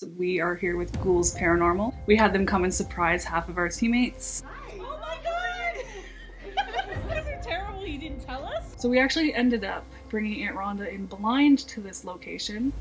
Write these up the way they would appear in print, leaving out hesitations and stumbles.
So we are here with Ghouls Paranormal. We had them come and surprise half of our teammates. Hi. Oh my god! These are terrible, you didn't tell us? So we actually ended up bringing Aunt Rhonda in blind to this location.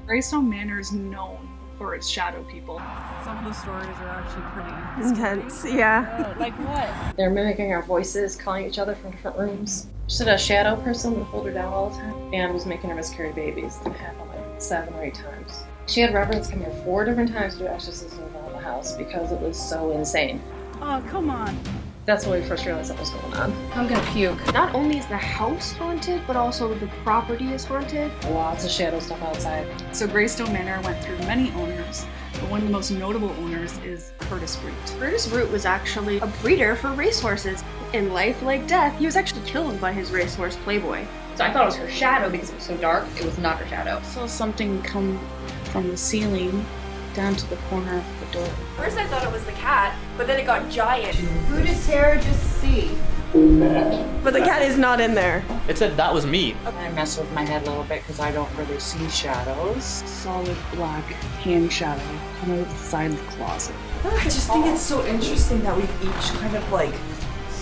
Graestone Manor is known for its shadow people. Some of the stories are actually pretty intense, yeah. Like what? They're mimicking our voices, calling each other from different rooms. Just had a shadow person that would hold her down all the time and was making her miscarry babies. It happened like 7 or 8 times. She had reverends come here 4 different times to do exorcisms around the house because it was so insane. Oh, come on. That's when we first realized what was going on. I'm gonna puke. Not only is the house haunted, but also the property is haunted. Lots of shadow stuff outside. So Graestone Manor went through many owners, but one of the most notable owners is Curtis Root. Curtis Root was actually a breeder for racehorses. In life like death, he was actually killed by his racehorse Playboy. So I thought it was her shadow because it was so dark. It was not her shadow. Saw something come from the ceiling down to the corner of the door. First I thought it was the cat, but then it got giant. Who did Tara just see? But the cat is not in there. It said that was me. I mess with my head a little bit because I don't really see shadows. Solid black hand shadow coming out of the side of the closet. I just think it's so interesting that we've each kind of like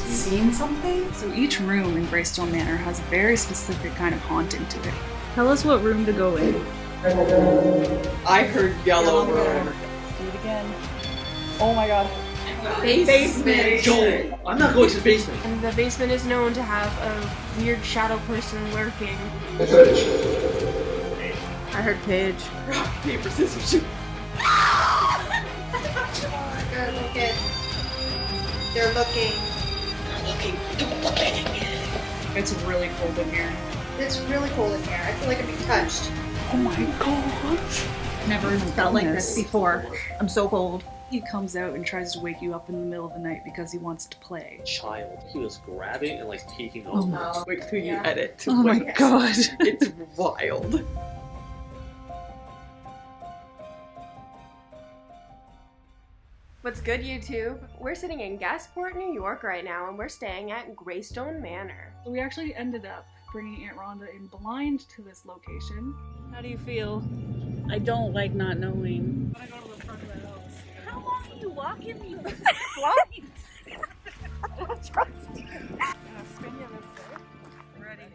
seen something. So each room in Graestone Manor has a very specific kind of haunting to it. Tell us what room to go in. I heard yellow room. Do it again. Oh my god. Basement. Joel, I'm not going to the basement. And the basement is known to have a weird shadow person lurking. I heard Paige. Rock, paper, scissors, shoot. They're looking. They're looking. It's really cold in here. It's really cold in here. I feel like I'm being touched. Oh my god. Never even felt like this before. I'm so cold. He comes out and tries to wake you up in the middle of the night because he wants to play. Child, he was grabbing and like taking off. Wait till you edit. Oh my god. It's wild. What's good, YouTube? We're sitting in Gasport, New York right now, and we're staying at Graestone Manor. So we actually ended up bringing Aunt Rhonda in blind to this location. How do you feel? I don't like not knowing. I'm gonna go to the front of the house. How long are you walking me blind? I don't trust you. I'm gonna spin you this way. Ready.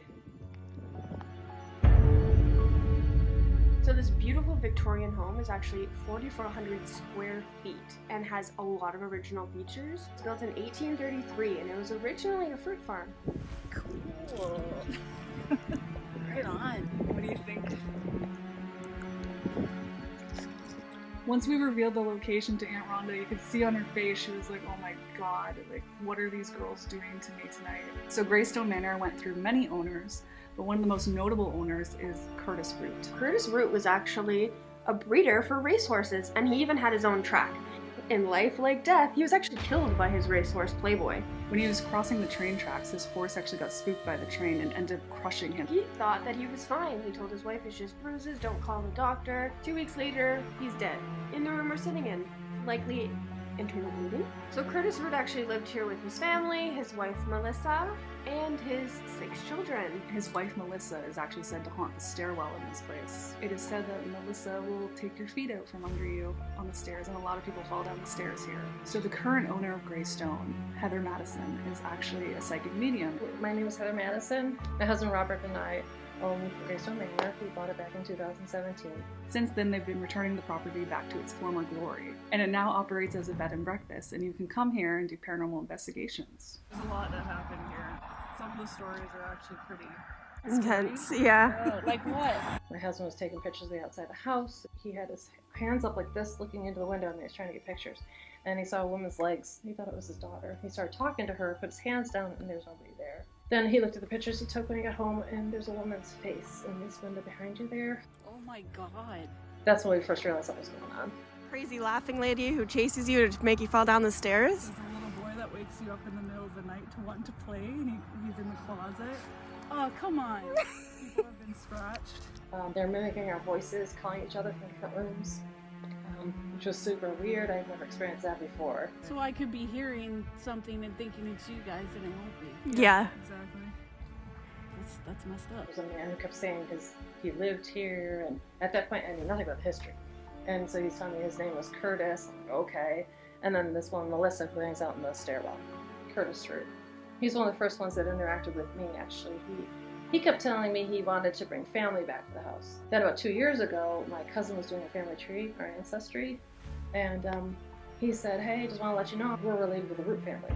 So this beautiful Victorian home is actually 4,400 square feet and has a lot of original features. It's built in 1833 and it was originally a fruit farm. Cool. Right on. What do you think? Once we revealed the location to Aunt Rhonda, you could see on her face, she was like, oh my god, like, what are these girls doing to me tonight? So Graestone Manor went through many owners, but one of the most notable owners is Curtis Root. Curtis Root was actually a breeder for racehorses and he even had his own track. In life like death, he was actually killed by his racehorse Playboy. When he was crossing the train tracks, his horse actually got spooked by the train and ended up crushing him. He thought that he was fine. He told his wife it's just bruises, don't call the doctor. 2 weeks later, he's dead. In the room we're sitting in, likely internal bleeding. So Curtis Root actually lived here with his family, his wife Melissa, and his 6 children. His wife Melissa is actually said to haunt the stairwell in this place. It is said that Melissa will take your feet out from under you on the stairs, and a lot of people fall down the stairs here. So the current owner of Graestone, Heather Madison, is actually a psychic medium. My name is Heather Madison. My husband Robert and I own Graestone Manor. We bought it back in 2017. Since then, they've been returning the property back to its former glory, and it now operates as a bed and breakfast, and you can come here and do paranormal investigations. There's a lot that happened here. Some of the stories are actually pretty Intense, yeah. like what? My husband was taking pictures of the outside of the house. He had his hands up like this, looking into the window, and he was trying to get pictures. And he saw a woman's legs. He thought it was his daughter. He started talking to her, put his hands down, and there's nobody there. Then he looked at the pictures he took when he got home, and there's a woman's face in this window behind you there. Oh my god. That's when we first realized what was going on. Crazy laughing lady who chases you to make you fall down the stairs. There's a little boy that wakes you up in the middle of the night to want to play, and he's in the closet. Oh, come on. People have been scratched. They're mimicking our voices, calling each other from different rooms, which was super weird. I've never experienced that before. So I could be hearing something and thinking it's you guys, and it won't be. Yeah. Exactly. That's messed up. There was a man who kept saying because he lived here, and at that point I knew nothing about the history. And so he's telling me his name was Curtis. I'm like, okay. And then this one, Melissa, who hangs out in the stairwell. Curtis Root. He's one of the first ones that interacted with me, actually. He kept telling me he wanted to bring family back to the house. Then about 2 years ago, my cousin was doing a family tree, our ancestry, and he said, hey, just want to let you know, we're related with the Root family.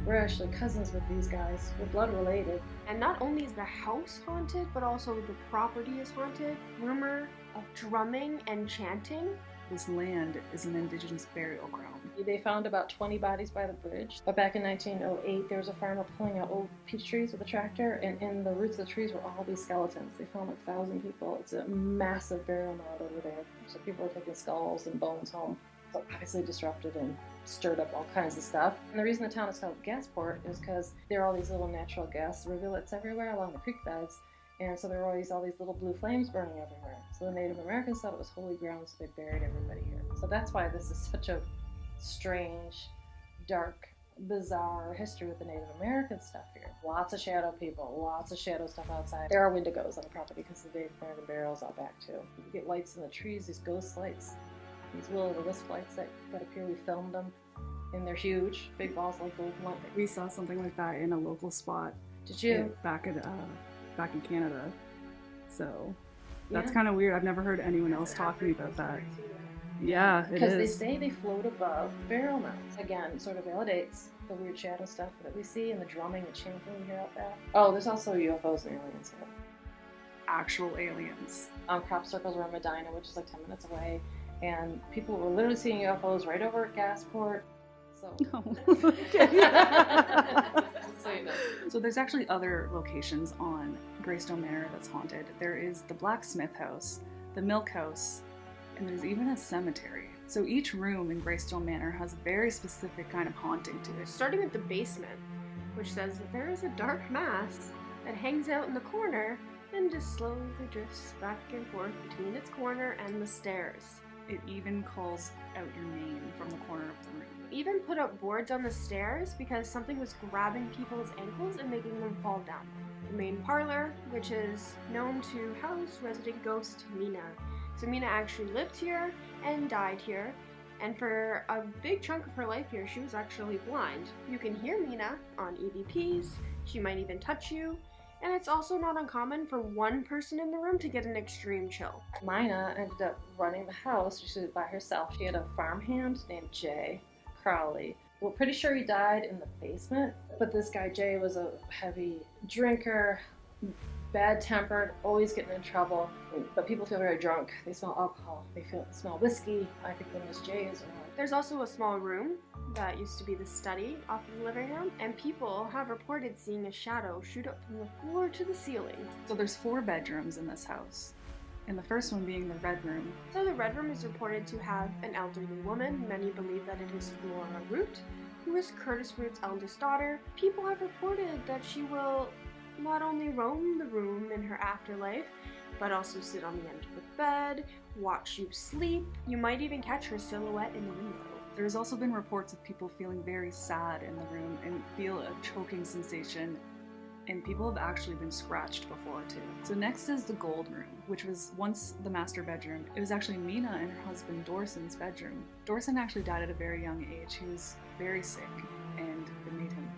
We're actually cousins with these guys. We're blood related. And not only is the house haunted, but also the property is haunted. Rumor of drumming and chanting. This land is an indigenous burial ground. They found about 20 bodies by the bridge. But back in 1908, there was a farmer pulling out old peach trees with a tractor, and in the roots of the trees were all these skeletons. They found like 1,000 people. It's a massive burial mound over there. So people were taking skulls and bones home. So obviously disrupted and stirred up all kinds of stuff. And the reason the town is called Gasport is because there are all these little natural gas rivulets everywhere along the creek beds. And so there were always all these little blue flames burning everywhere. So the Native Americans thought it was holy ground, so they buried everybody here. So that's why this is such a strange, dark, bizarre history with the Native American stuff here. Lots of shadow people, lots of shadow stuff outside. There are wendigos on the property because the Native American burial's out back too. You get lights in the trees, these ghost lights. These will-o'-the-wisp lights that appear, we filmed them, and they're huge, big balls like gold light. We saw something like that in a local spot. Did you? Back in Canada. So that's Yeah. kind of weird. I've never heard anyone else talk to me about that. Yeah, it Because they is. say they float above burial mounds. Again, sort of validates the weird shadow stuff that we see and the drumming and chanting we hear out there. Oh, there's also UFOs and aliens here. Actual aliens. Crop circles were in Medina, which is like 10 minutes away. And people were literally seeing UFOs right over at Gasport. So, so you know. So there's actually other locations on Graestone Manor that's haunted. There is the blacksmith house, the milk house, and there's even a cemetery. So each room in Graestone Manor has a very specific kind of haunting to it. Starting with the basement, which says that there is a dark mass that hangs out in the corner and just slowly drifts back and forth between its corner and the stairs. It even calls out your name from the corner of the room. Even put up boards on the stairs because something was grabbing people's ankles and making them fall down. The main parlor, which is known to house resident ghost Mina. So Mina actually lived here and died here, and for a big chunk of her life here, she was actually blind. You can hear Mina on EVPs, she might even touch you, and it's also not uncommon for one person in the room to get an extreme chill. Mina ended up running the house. She was by herself. She had a farmhand named Jay Crowley. We're pretty sure he died in the basement, but this guy Jay was a heavy drinker, bad-tempered, always getting in trouble. But people feel very drunk. They smell alcohol. They smell whiskey. I think when this Jay is around. There's also a small room that used to be the study off of the living room, and people have reported seeing a shadow shoot up from the floor to the ceiling. So there's 4 bedrooms in this house, and the first one being the red room. So the red room is reported to have an elderly woman. Many believe that it is Flora Root, who is Curtis Root's eldest daughter. People have reported that she will not only roam the room in her afterlife, but also sit on the end of the bed, watch you sleep. You might even catch her silhouette in the window. There's also been reports of people feeling very sad in the room and feel a choking sensation, and people have actually been scratched before too. So next is the gold room, which was once the master bedroom. It was actually Mina and her husband Dorson's bedroom. Dorson actually died at a very young age. He was very sick, and it made him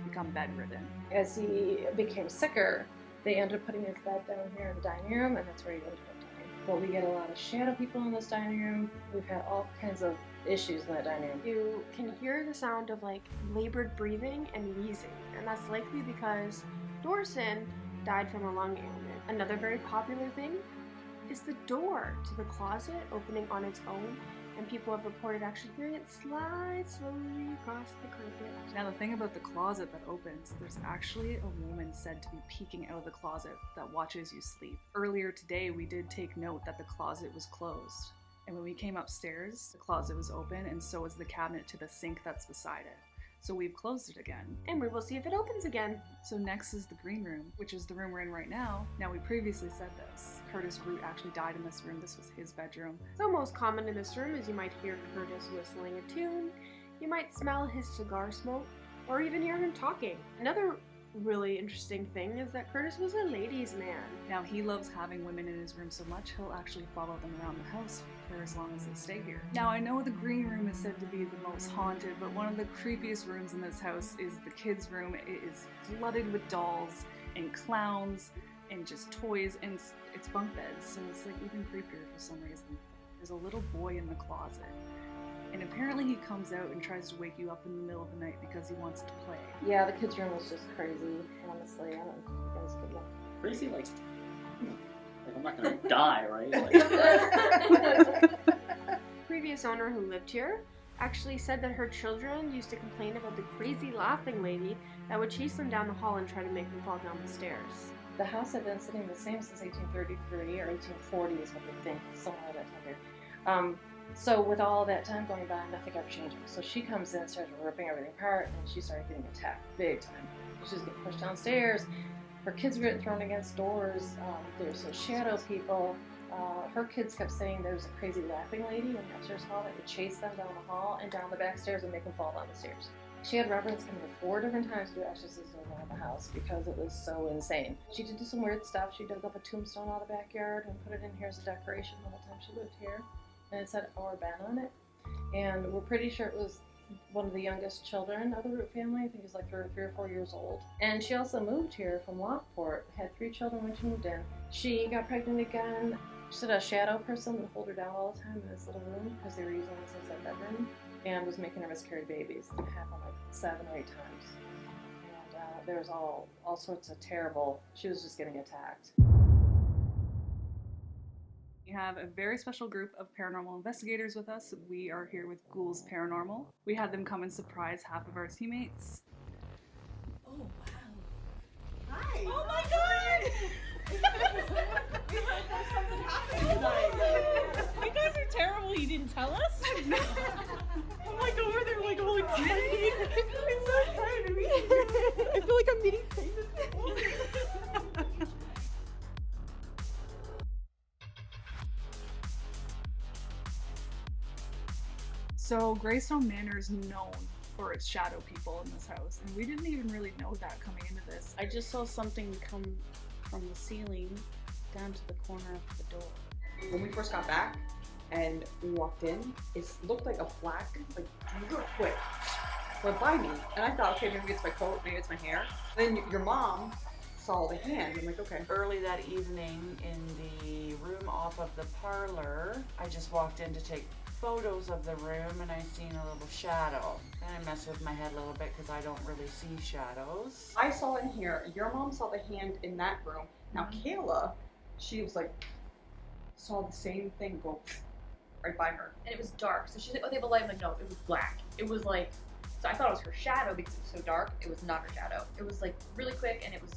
become bedridden. As he became sicker, they ended up putting his bed down here in the dining room, and that's where he ended up dying. But we get a lot of shadow people in this dining room. We've had all kinds of issues in that dining room. You can hear the sound of like labored breathing and wheezing, and that's likely because Dorson died from a lung ailment. Another very popular thing is the door to the closet opening on its own, and people have reported actually hearing it slide slowly across the carpet. Now the thing about the closet that opens, there's actually a woman said to be peeking out of the closet that watches you sleep. Earlier today we did take note that the closet was closed, and when we came upstairs the closet was open, and so was the cabinet to the sink that's beside it. So we've closed it again. And we will see if it opens again. So next is the green room, which is the room we're in right now. Now we previously said this. Curtis Root actually died in this room. This was his bedroom. So most common in this room is you might hear Curtis whistling a tune, you might smell his cigar smoke, or even hear him talking. Another really interesting thing is that Curtis was a ladies' man. Now, he loves having women in his room so much, he'll actually follow them around the house for as long as they stay here. Now, I know the green room is said to be the most haunted, but one of the creepiest rooms in this house is the kids' room. It is flooded with dolls and clowns and just toys, and it's bunk beds, so it's like even creepier for some reason. There's a little boy in the closet, and apparently he comes out and tries to wake you up in the middle of the night because he wants to play. Yeah, the kids' room was just crazy, honestly. I don't know if you guys could look. Crazy, like I'm not gonna die, right? Like, Previous owner who lived here actually said that her children used to complain about the crazy laughing lady that would chase them down the hall and try to make them fall down the stairs. The house had been sitting the same since 1833 or 1840 is what they think, somewhere that time period. So with all that time going by, nothing ever changing. So she comes in, starts ripping everything apart, and she started getting attacked big time. She was getting pushed downstairs. Her kids were getting thrown against doors. There were some shadow people. Her kids kept saying there was a crazy laughing lady in the upstairs hall that would chase them down the hall and down the back stairs and make them fall down the stairs. She had reverends come to 4 different times to do exorcisms around the house because it was so insane. She did do some weird stuff. She dug up a tombstone out of the backyard and put it in here as a decoration the whole time she lived here. And it said "Our Ben" on it. And we're pretty sure it was one of the youngest children of the Root family. I think he was like 3 or 4 years old. And she also moved here from Lockport, had 3 children when she moved in. She got pregnant again. She had a shadow person that would hold her down all the time in this little room because they were using this as their bedroom, and was making her miscarried babies. It happened like 7 or 8 times. And there was all sorts of terrible, she was just getting attacked. We have a very special group of paranormal investigators with us. We are here with Ghouls Paranormal. We had them come and surprise half of our teammates. Oh, wow. Hi! Oh my god! We heard that something happened tonight. You guys are terrible, you didn't tell us? I'm like over there like all excited. I'm so proud of me. I feel like I'm meeting famous people. So Graestone Manor is known for its shadow people in this house, and we didn't even really know that coming into this. I just saw something come from the ceiling down to the corner of the door. When we first got back and we walked in, it looked like a black, like real quick, went by me. And I thought, okay, maybe it's my coat, maybe it's my hair. Then your mom saw the hand. I'm like, okay. Early that evening in the room off of the parlor, I just walked in to take photos of the room and I seen a little shadow. And I messed with my head a little bit because I don't really see shadows. I saw in here, your mom saw the hand in that room. Now Kayla, she was like, saw the same thing go right by her. And it was dark. So she's like, oh, they have a light. I'm like, no, it was black. It was like, so I thought it was her shadow because it was so dark. It was not her shadow. It was like really quick and it was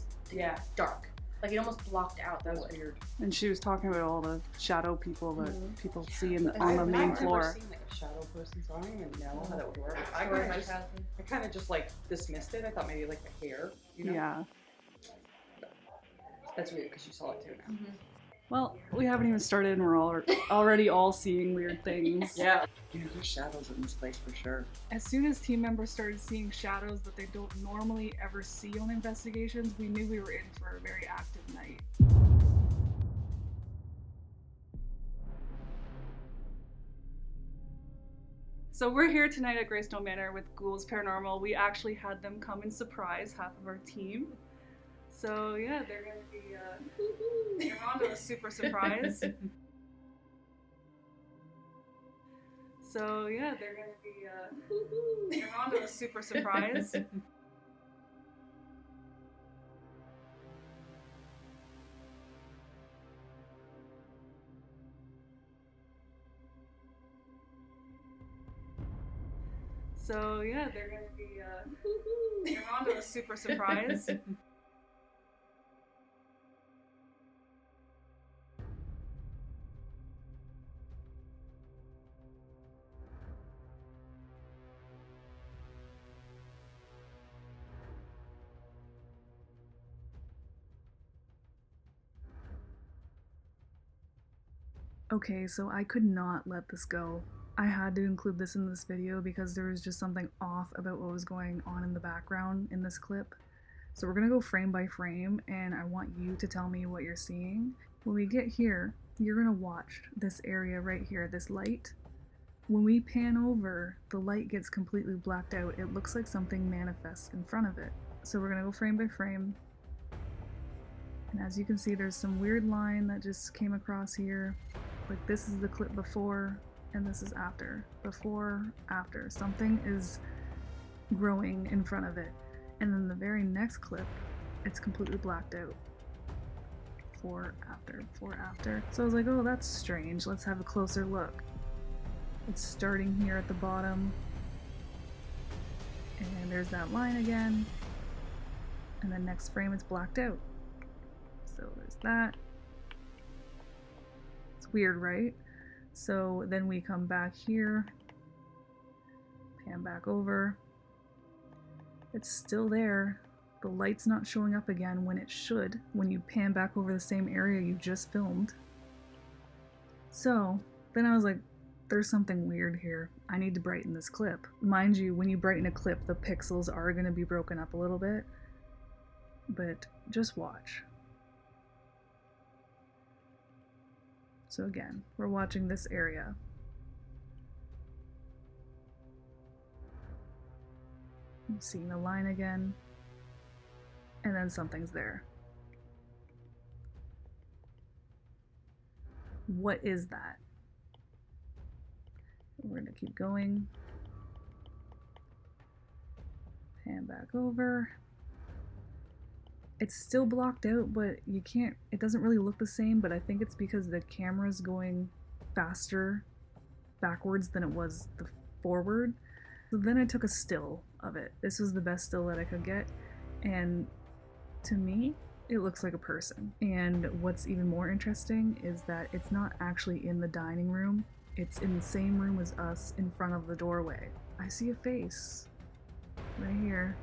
dark. Like it almost blocked out. That was weird. And she was talking about all the shadow people that people see on the I've main never floor. seen like a shadow person, so I don't even know how that would work. I kind of just like dismissed it. I thought maybe like the hair, you know? Yeah. That's weird because you saw it too now. Well, we haven't even started and we're already all seeing weird things. Yeah. There's shadows in this place for sure. As soon as team members started seeing shadows that they don't normally ever see on investigations, we knew we were in for a very active night. So we're here tonight at Graestone Manor with Ghouls Paranormal. We actually had them come and surprise half of our team. So yeah, they're gonna be they're on to a super surprise. So yeah, they're gonna be they're on to a super surprise. So yeah, they're gonna be they're on to a super surprise. Okay, so I could not let this go. I had to include this in this video because there was just something off about what was going on in the background in this clip. So we're gonna go frame by frame, and I want you to tell me what you're seeing. When we get here, you're gonna watch this area right here, this light. When we pan over, the light gets completely blacked out. It looks like something manifests in front of it. So we're gonna go frame by frame. And as you can see, there's some weird line that just came across here. Like this is the clip before, and this is after. Before, after. Something is growing in front of it. And then the very next clip, it's completely blacked out. Before, after, before, after. So I was like, oh, that's strange. Let's have a closer look. It's starting here at the bottom. And there's that line again. And then next frame, it's blacked out. So there's that. It's weird, right? So then we come back here, pan back over. It's still there. The light's not showing up again when it should, when you pan back over the same area you just filmed. So then I was like, there's something weird here. I need to brighten this clip. Mind you, when you brighten a clip, the pixels are going to be broken up a little bit. But just watch. So again, we're watching this area. I'm seeing the line again. And then something's there. What is that? We're gonna keep going. Pan back over. It's still blocked out, but you can't, it doesn't really look the same, but I think it's because the camera's going faster backwards than it was the forward. So then I took a still of it. This was the best still that I could get, and to me, it looks like a person. And what's even more interesting is that it's not actually in the dining room. It's in the same room as us, in front of the doorway. I see a face right here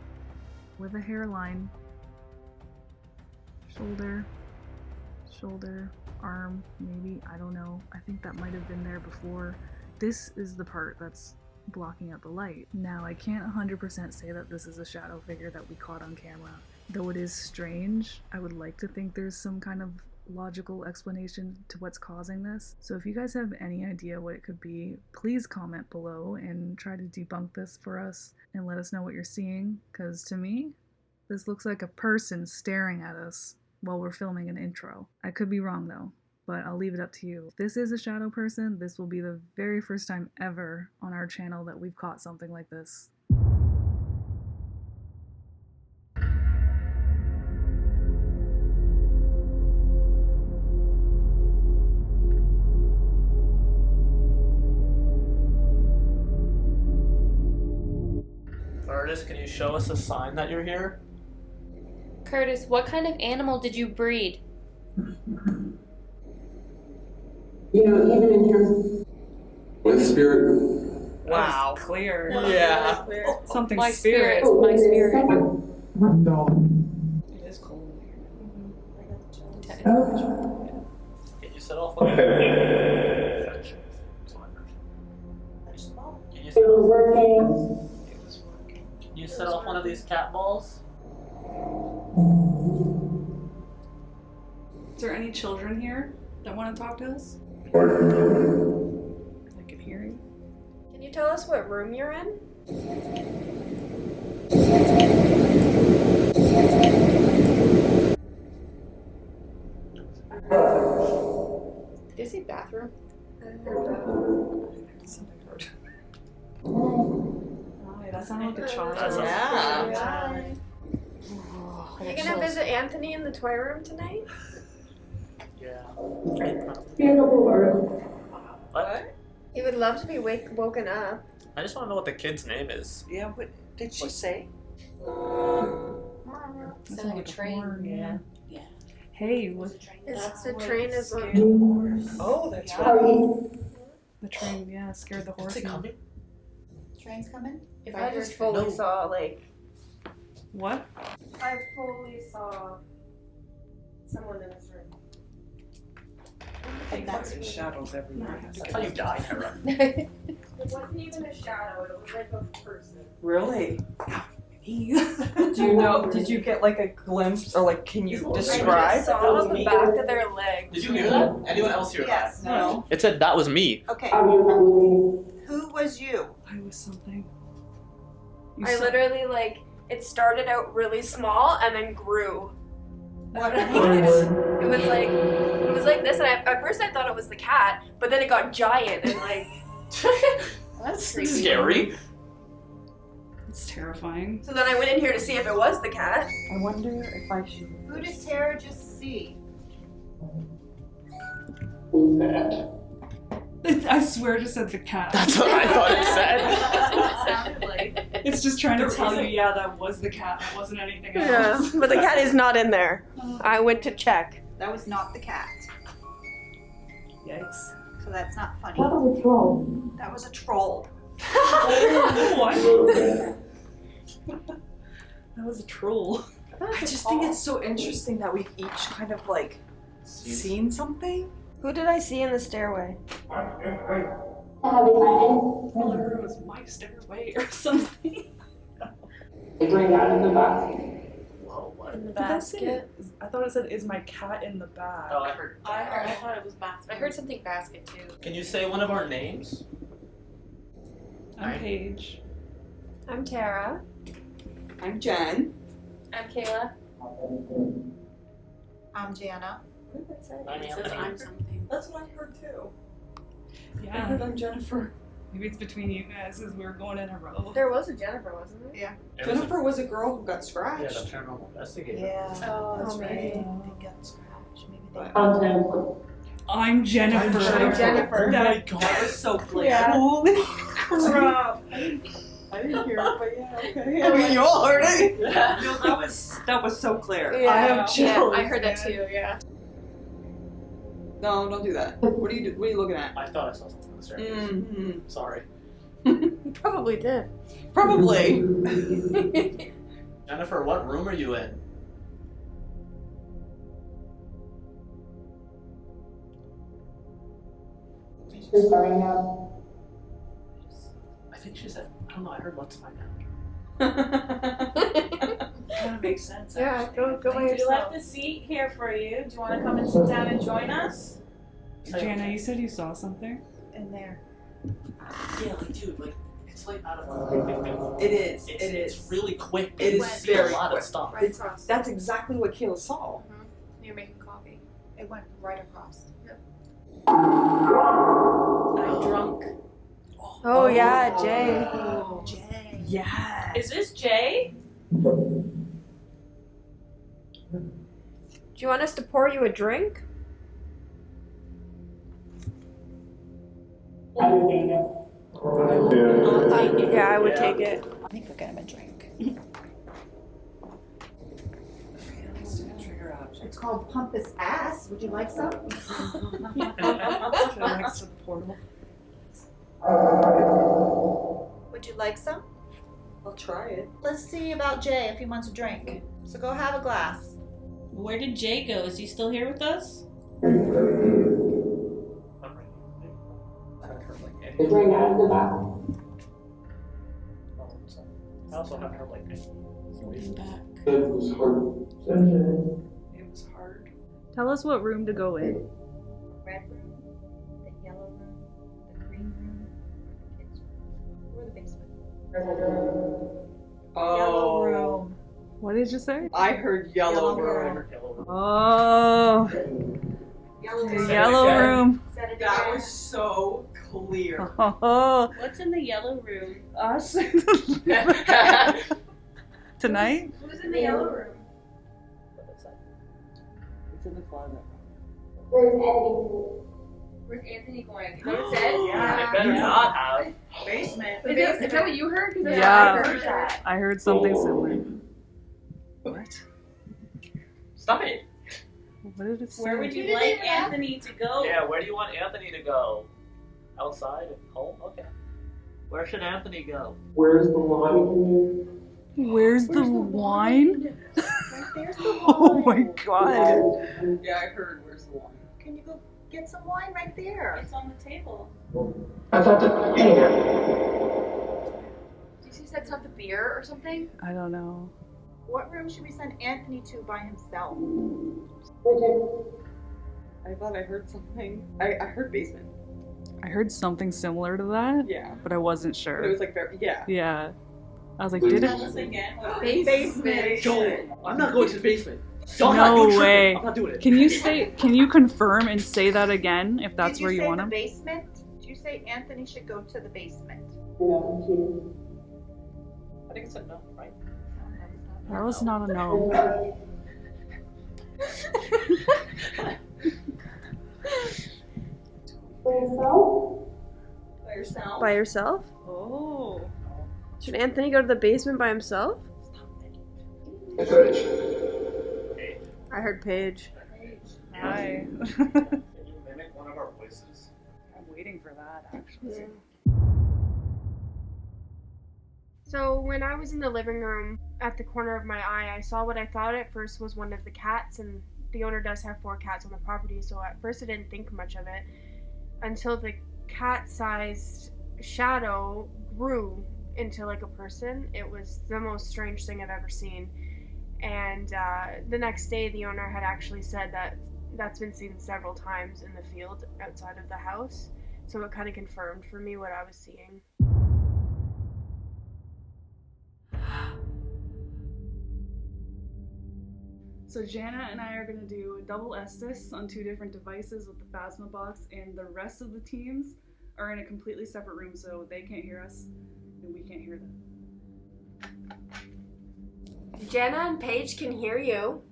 with a hairline. Shoulder, shoulder, arm, maybe, I don't know. I think that might have been there before. This is the part that's blocking out the light. Now, I can't 100% say that this is a shadow figure that we caught on camera. Though it is strange, I would like to think there's some kind of logical explanation to what's causing this. So if you guys have any idea what it could be, please comment below and try to debunk this for us and let us know what you're seeing, because to me, this looks like a person staring at us while we're filming an intro. I could be wrong though, but I'll leave it up to you. If this is a shadow person, this will be the very first time ever on our channel that we've caught something like this. Curtis, can you show us a sign that you're here? Curtis, what kind of animal did you breed? You know, even in terms with spirit. Wow. Clear. Yeah. Something My spirit. spirit. My spirit. It is cold. Can you set off one of these? Can you set off one of these cat balls? Is there any children here that want to talk to us? I can hear you. Can you tell us what room you're in? Did you say bathroom? That sounded like a child. Yeah. Are you gonna visit Anthony in the toy room tonight? Yeah. What? He would love to be woken up. I just want to know what the kid's name is. Yeah, what did she say? Sounds like a train. horn. Yeah. Hey, what? It's the train is on. Oh, that's right. The train, yeah, scared the horse. Is it coming? Train's coming? If I just fully saw, like, What? I fully saw someone in this room. There's shadows everywhere. That's how you die, Hera. It wasn't even a shadow, it was like a person. Really? Do you know? Did you get like a glimpse, or like, can you describe? saw the back of their leg. Did you hear that? Anyone else hear Yes. that? No. It said that was me. Okay. Who was you? I was something. I literally like it started out really small and then grew. What? It was like this, and at first I thought it was the cat, but then it got giant and like. That's Scary. It's terrifying. So then I went in here to see if it was the cat. I wonder if I should. Who did Tara just see? I swear it just said the cat. That's what I thought it said. That's what it sounded like. It's just trying to tell you, yeah, that was the cat. That wasn't anything else. Yeah, but the cat is not in there. I went to check. That was not the cat. Yikes. So that's not funny. That was a troll. That was a troll. What? That was a troll. I just think it's so interesting that we've each kind of like seen something. Who did I see in the stairway? All I heard was my stairway or something. Bring out in the box. Whoa, what? In the Did that say basket. it? I thought it said, "Is my cat in the bag?" Oh, I heard. I thought it was basket. I heard something basket too. Can you say one of our names? I'm Paige. I'm Tara. I'm Jen. I'm Kayla. I'm Jana. I'm It says Anthony. I'm something. That's what I heard too. I Yeah. heard I'm Jennifer. Maybe it's between you guys as we were going in a row. There was a Jennifer, wasn't there? Yeah. Jennifer was a girl who got Yeah, the scratched. paranormal investigator. Yeah. Oh, that's maybe. right. They got scratched. Maybe they. I'm Jennifer. I'm Jennifer. That That was so clear. Yeah. Holy crap! I didn't hear it, but yeah, okay. I mean, you all heard it. No, that was so clear. Yeah. I have chills. I heard that man. too. Yeah. No, don't do that. What are you looking at? I thought I saw something on the staircase. Mm-hmm. Sorry. You probably did. Probably. Jennifer, what room are you in? I think she said, I don't know, I heard let's find out. Kind of makes sense. Yeah. Go by We yourself. left a seat here for you. Do you want to come and sit down and join us? Jana, you said you saw something. In there. Yeah, like, dude, like, it's like out of It is. It's, It it's is. really quick. It is See very a lot quick. of stuff. Right across. That's exactly what Kayla saw. You're making coffee. It went right across. I'm drunk. Oh yeah, Jay. Oh, Jay. Yeah. Is this Jay? Do you want us to pour you a drink? Yeah, I would take it. I think we'll get him a drink. Trigger option. It's called Pump His Ass. Would you like some? Next to the portal. Would you like some? I'll try it. Let's see about Jay if he wants a drink. So go have a glass. Where did Jay go? Is he still here with us? Bring out in the box. I also haven't heard like any noises. It was hard. It was hard. Tell us what room to go in. The red room, the yellow room, the green room, the kids' room, or the basement. Yellow Oh. room. What did you say? I heard yellow Yellow room. room. Oh, Yellow the room. yellow room. Said it That again. was so clear. Oh, What's in the yellow room? us tonight. Who's in the yellow room? It's in the closet. Where's Anthony going? Is that what it said? Yeah, it better not have. Basement. Is that what you heard? 'Cause that's Yeah. what I heard that. I heard something similar. What? Stop it. What did it say? Where would you like Anthony to go? Yeah, where do you want Anthony to go? Outside at home? Okay. Where should Anthony go? Where's the line? Where's the wine? Right there's the Oh my wine. god. Yeah, I heard. Where's the wine? Can you go get some wine right there? It's on the table. I thought the Did you say that's not the beer? fear or something? I don't know. What room should we send Anthony to by himself? I thought I heard something. I heard basement. I heard something similar to that. Yeah. But I wasn't sure. But it was like very, yeah. Yeah. I was like, did it? Basement. Joel, I'm not going to the basement. No way. I'm not doing it. Can you confirm and say that again if that's where you want him? Did you say the basement? Did you say Anthony should go to the basement? I think it's a no, right? That was not a no. By yourself? By yourself? Oh. Should Anthony go to the basement by himself? I heard Paige. Hi. Can you mimic one of our voices? I'm waiting for that, actually. So when I was in the living room, at the corner of my eye, I saw what I thought at first was one of the cats, and the owner does have 4 cats on the property, so at first I didn't think much of it until the cat-sized shadow grew into like a person. It was the most strange thing I've ever seen. And the next day, the owner had actually said that that's been seen several times in the field outside of the house, so it kind of confirmed for me what I was seeing. So Jana and I are going to do a double Estes on 2 different devices with the Phasma box, and the rest of the teams are in a completely separate room, so they can't hear us and we can't hear them. Jana and Paige can hear you.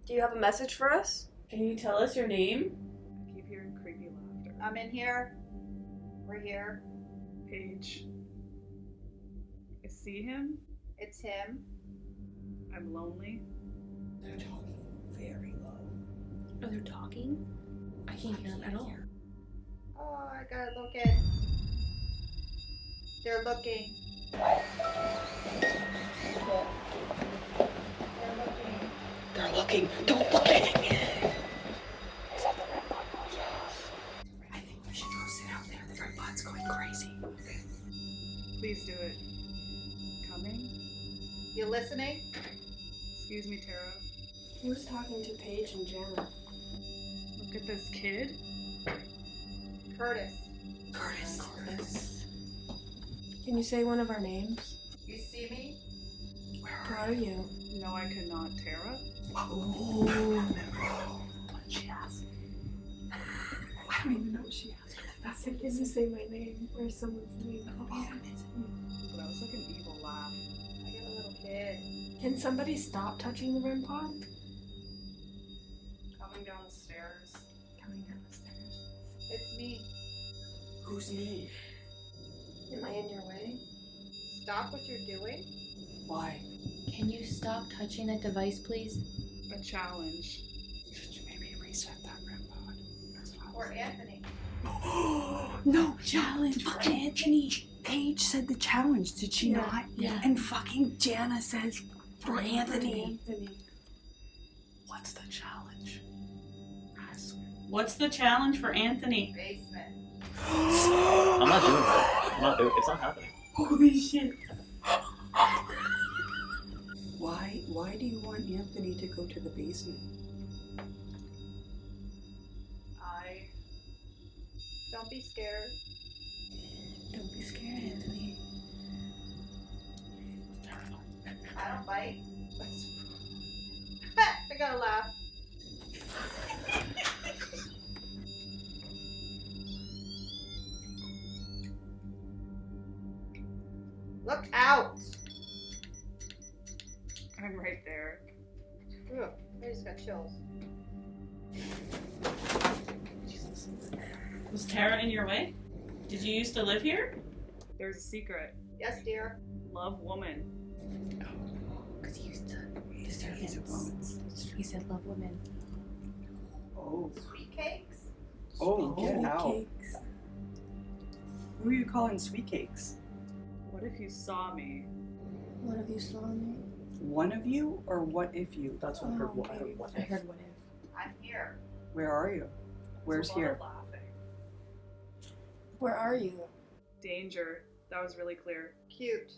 Do you have a message for us? Can you tell us your name? I keep hearing creepy laughter. I'm in here. We're here. Paige. I see him. It's him. I'm lonely. They're talking very low. Oh, they're talking? I can't hear them at all. Oh, I gotta look in. They're looking. They're looking. Don't look at him. I think we should go sit out there. The red bot's going crazy. Please do it. Coming? You listening? Excuse me, Tara. Who's talking to Paige and Jana? Look at this kid. Curtis. Curtis. Can you say one of our names? You see me? Where are you? No, I could not. Tara? Oh, what did she ask? I don't even know what she asked. I said, can you say my name or someone's name? That was like an evil laugh. I got a little kid. Can somebody stop touching the REM pod? Coming down the stairs. Coming down the stairs. It's me. Who's me? Am I in your way? Stop what you're doing. Why? Can you stop touching that device, please? A challenge. Should you maybe reset that REM pod? Or Anthony. No, challenge for Anthony. Paige said the challenge, did she not? Yeah. And fucking Jana says for Anthony. What's the challenge? I swear. What's the challenge for Anthony? Basement. I'm not doing that. I'm not doing it. It's not happening. Holy shit. Why do you want Anthony to go to the basement? Don't be scared. Don't be scared, Anthony. I don't bite. I gotta laugh. Look out! I'm right there. Ugh, I just got chills. Was Tara in your way? Did you used to live here? There's a secret. Yes, dear. Love woman. Because he used to. He said love women. Oh. Sweet cakes? Oh, get Sweet out. cakes. Who are you calling sweet cakes? What if you saw me? What have you saw me? One of you or what if you? That's what I heard. What, okay. what I heard what if. I'm here. Where are you? Where's There's a lot here? of laughing. Where are you? Danger. That was really clear. Cute.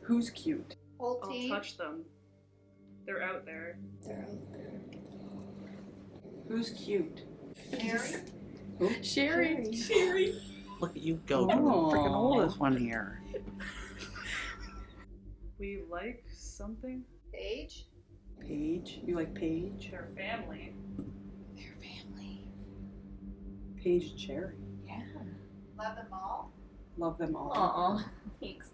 Who's cute? Whole I'll team. touch them. They're out there. Who's cute? Mary. Sherry. Sherry. Look at you go. Oh. You're the freaking oldest one here. We like something. Paige. Paige. You like Paige? Their family. Their family. Paige and Sherry. Yeah. Love them all. Love them all. Aw. Thanks.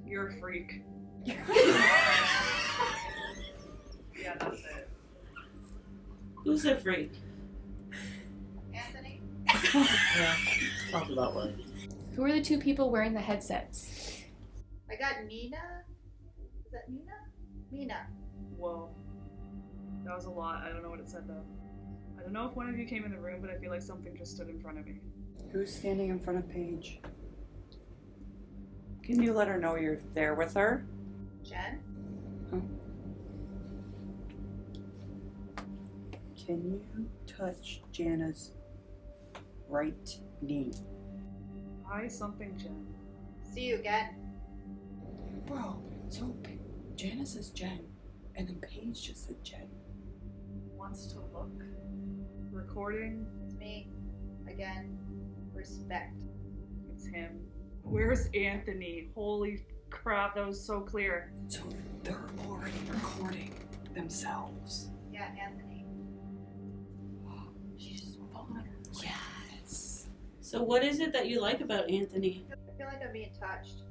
You're a freak. Yeah, that's it. Who's a freak? Anthony. Yeah. Sounds about right. Who are the two people wearing the headsets? I got Nina. Is that Nina? Mina. Whoa. That was a lot. I don't know what it said though. I don't know if one of you came in the room, but I feel like something just stood in front of me. Who's standing in front of Paige? Can you let her know you're there with her? Jen. Can you touch Jana's right knee? Hi, something, Jen. See you again. Bro, so Jana says Jen, and then Paige just said Jen. Wants to look. Recording. It's me. Again. Respect. It's him. Where's Anthony? Holy crap, that was so clear. So they're already recording themselves. Yeah, Anthony. She's fun. Yes. So what is it that you like about Anthony? I feel like I'm being touched.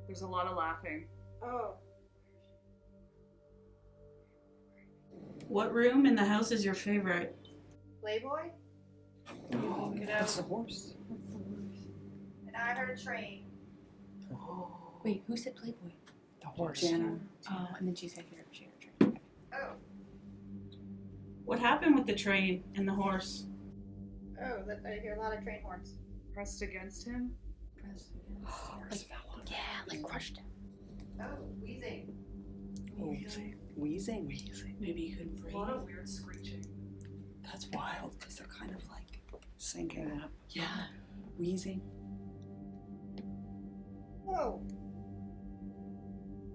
There's a lot of laughing. Oh. What room in the house is your favorite? Playboy? Oh, Get that's out. the horse. And I heard a train. Wait, who said Playboy? The horse. Jana. Oh, and then she said here, she heard. Oh. What happened with the train and the horse? Oh, I hear a lot of train horns. Pressed against him. Horse fell on. Yeah, like crushed him. Oh, wheezing. Wheezing. Maybe you couldn't A breathe. lot of weird screeching. That's wild because they're kind of like sinking up. Yeah. Wheezing. Whoa.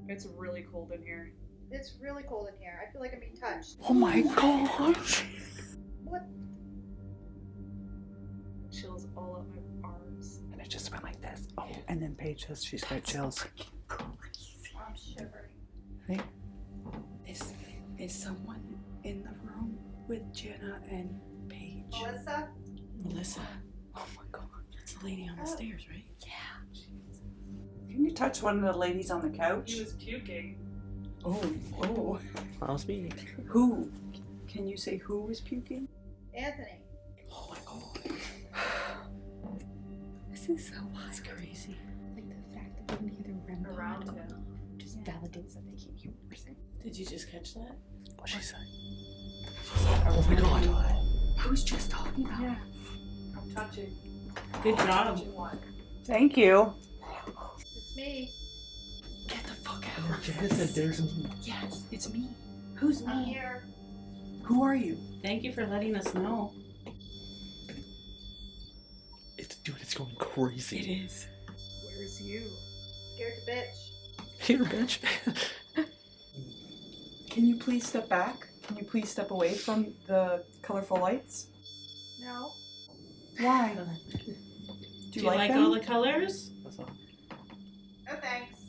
It's really cold in here. It's really cold in here. I feel like I'm being touched. Oh my gosh. What? Chills all up my arms. And it just went like this. Oh, and then Paige says she's got chills. I'm shivering. Hey, is someone in the room with Jana and Paige? Melissa? Melissa. Oh my god. That's the lady on the stairs, right? Yeah. Can you touch one of the ladies on the couch? He was puking. Oh. That was me. Who? Can you say who was puking? Anthony. Oh my god. This is so wild. That's crazy. Like the fact that they can hear the REM pod Around going him. off just validates that they can't hear what we're saying. Did you just catch that? What'd she say? Oh my god. I was just talking about Yeah. I'm touching. Good job. Touching one. Thank you. It's me. Get the fuck out. Jana said there's me. Yes, it's me. Who's I'm me? here. Who are you? Thank you for letting us know. It's going crazy. It is. Where's you? Scared to bitch. Here, bitch. Can you please step back? Can you please step away from the colorful lights? No. Why? Do you like all the colors? That's all. No thanks.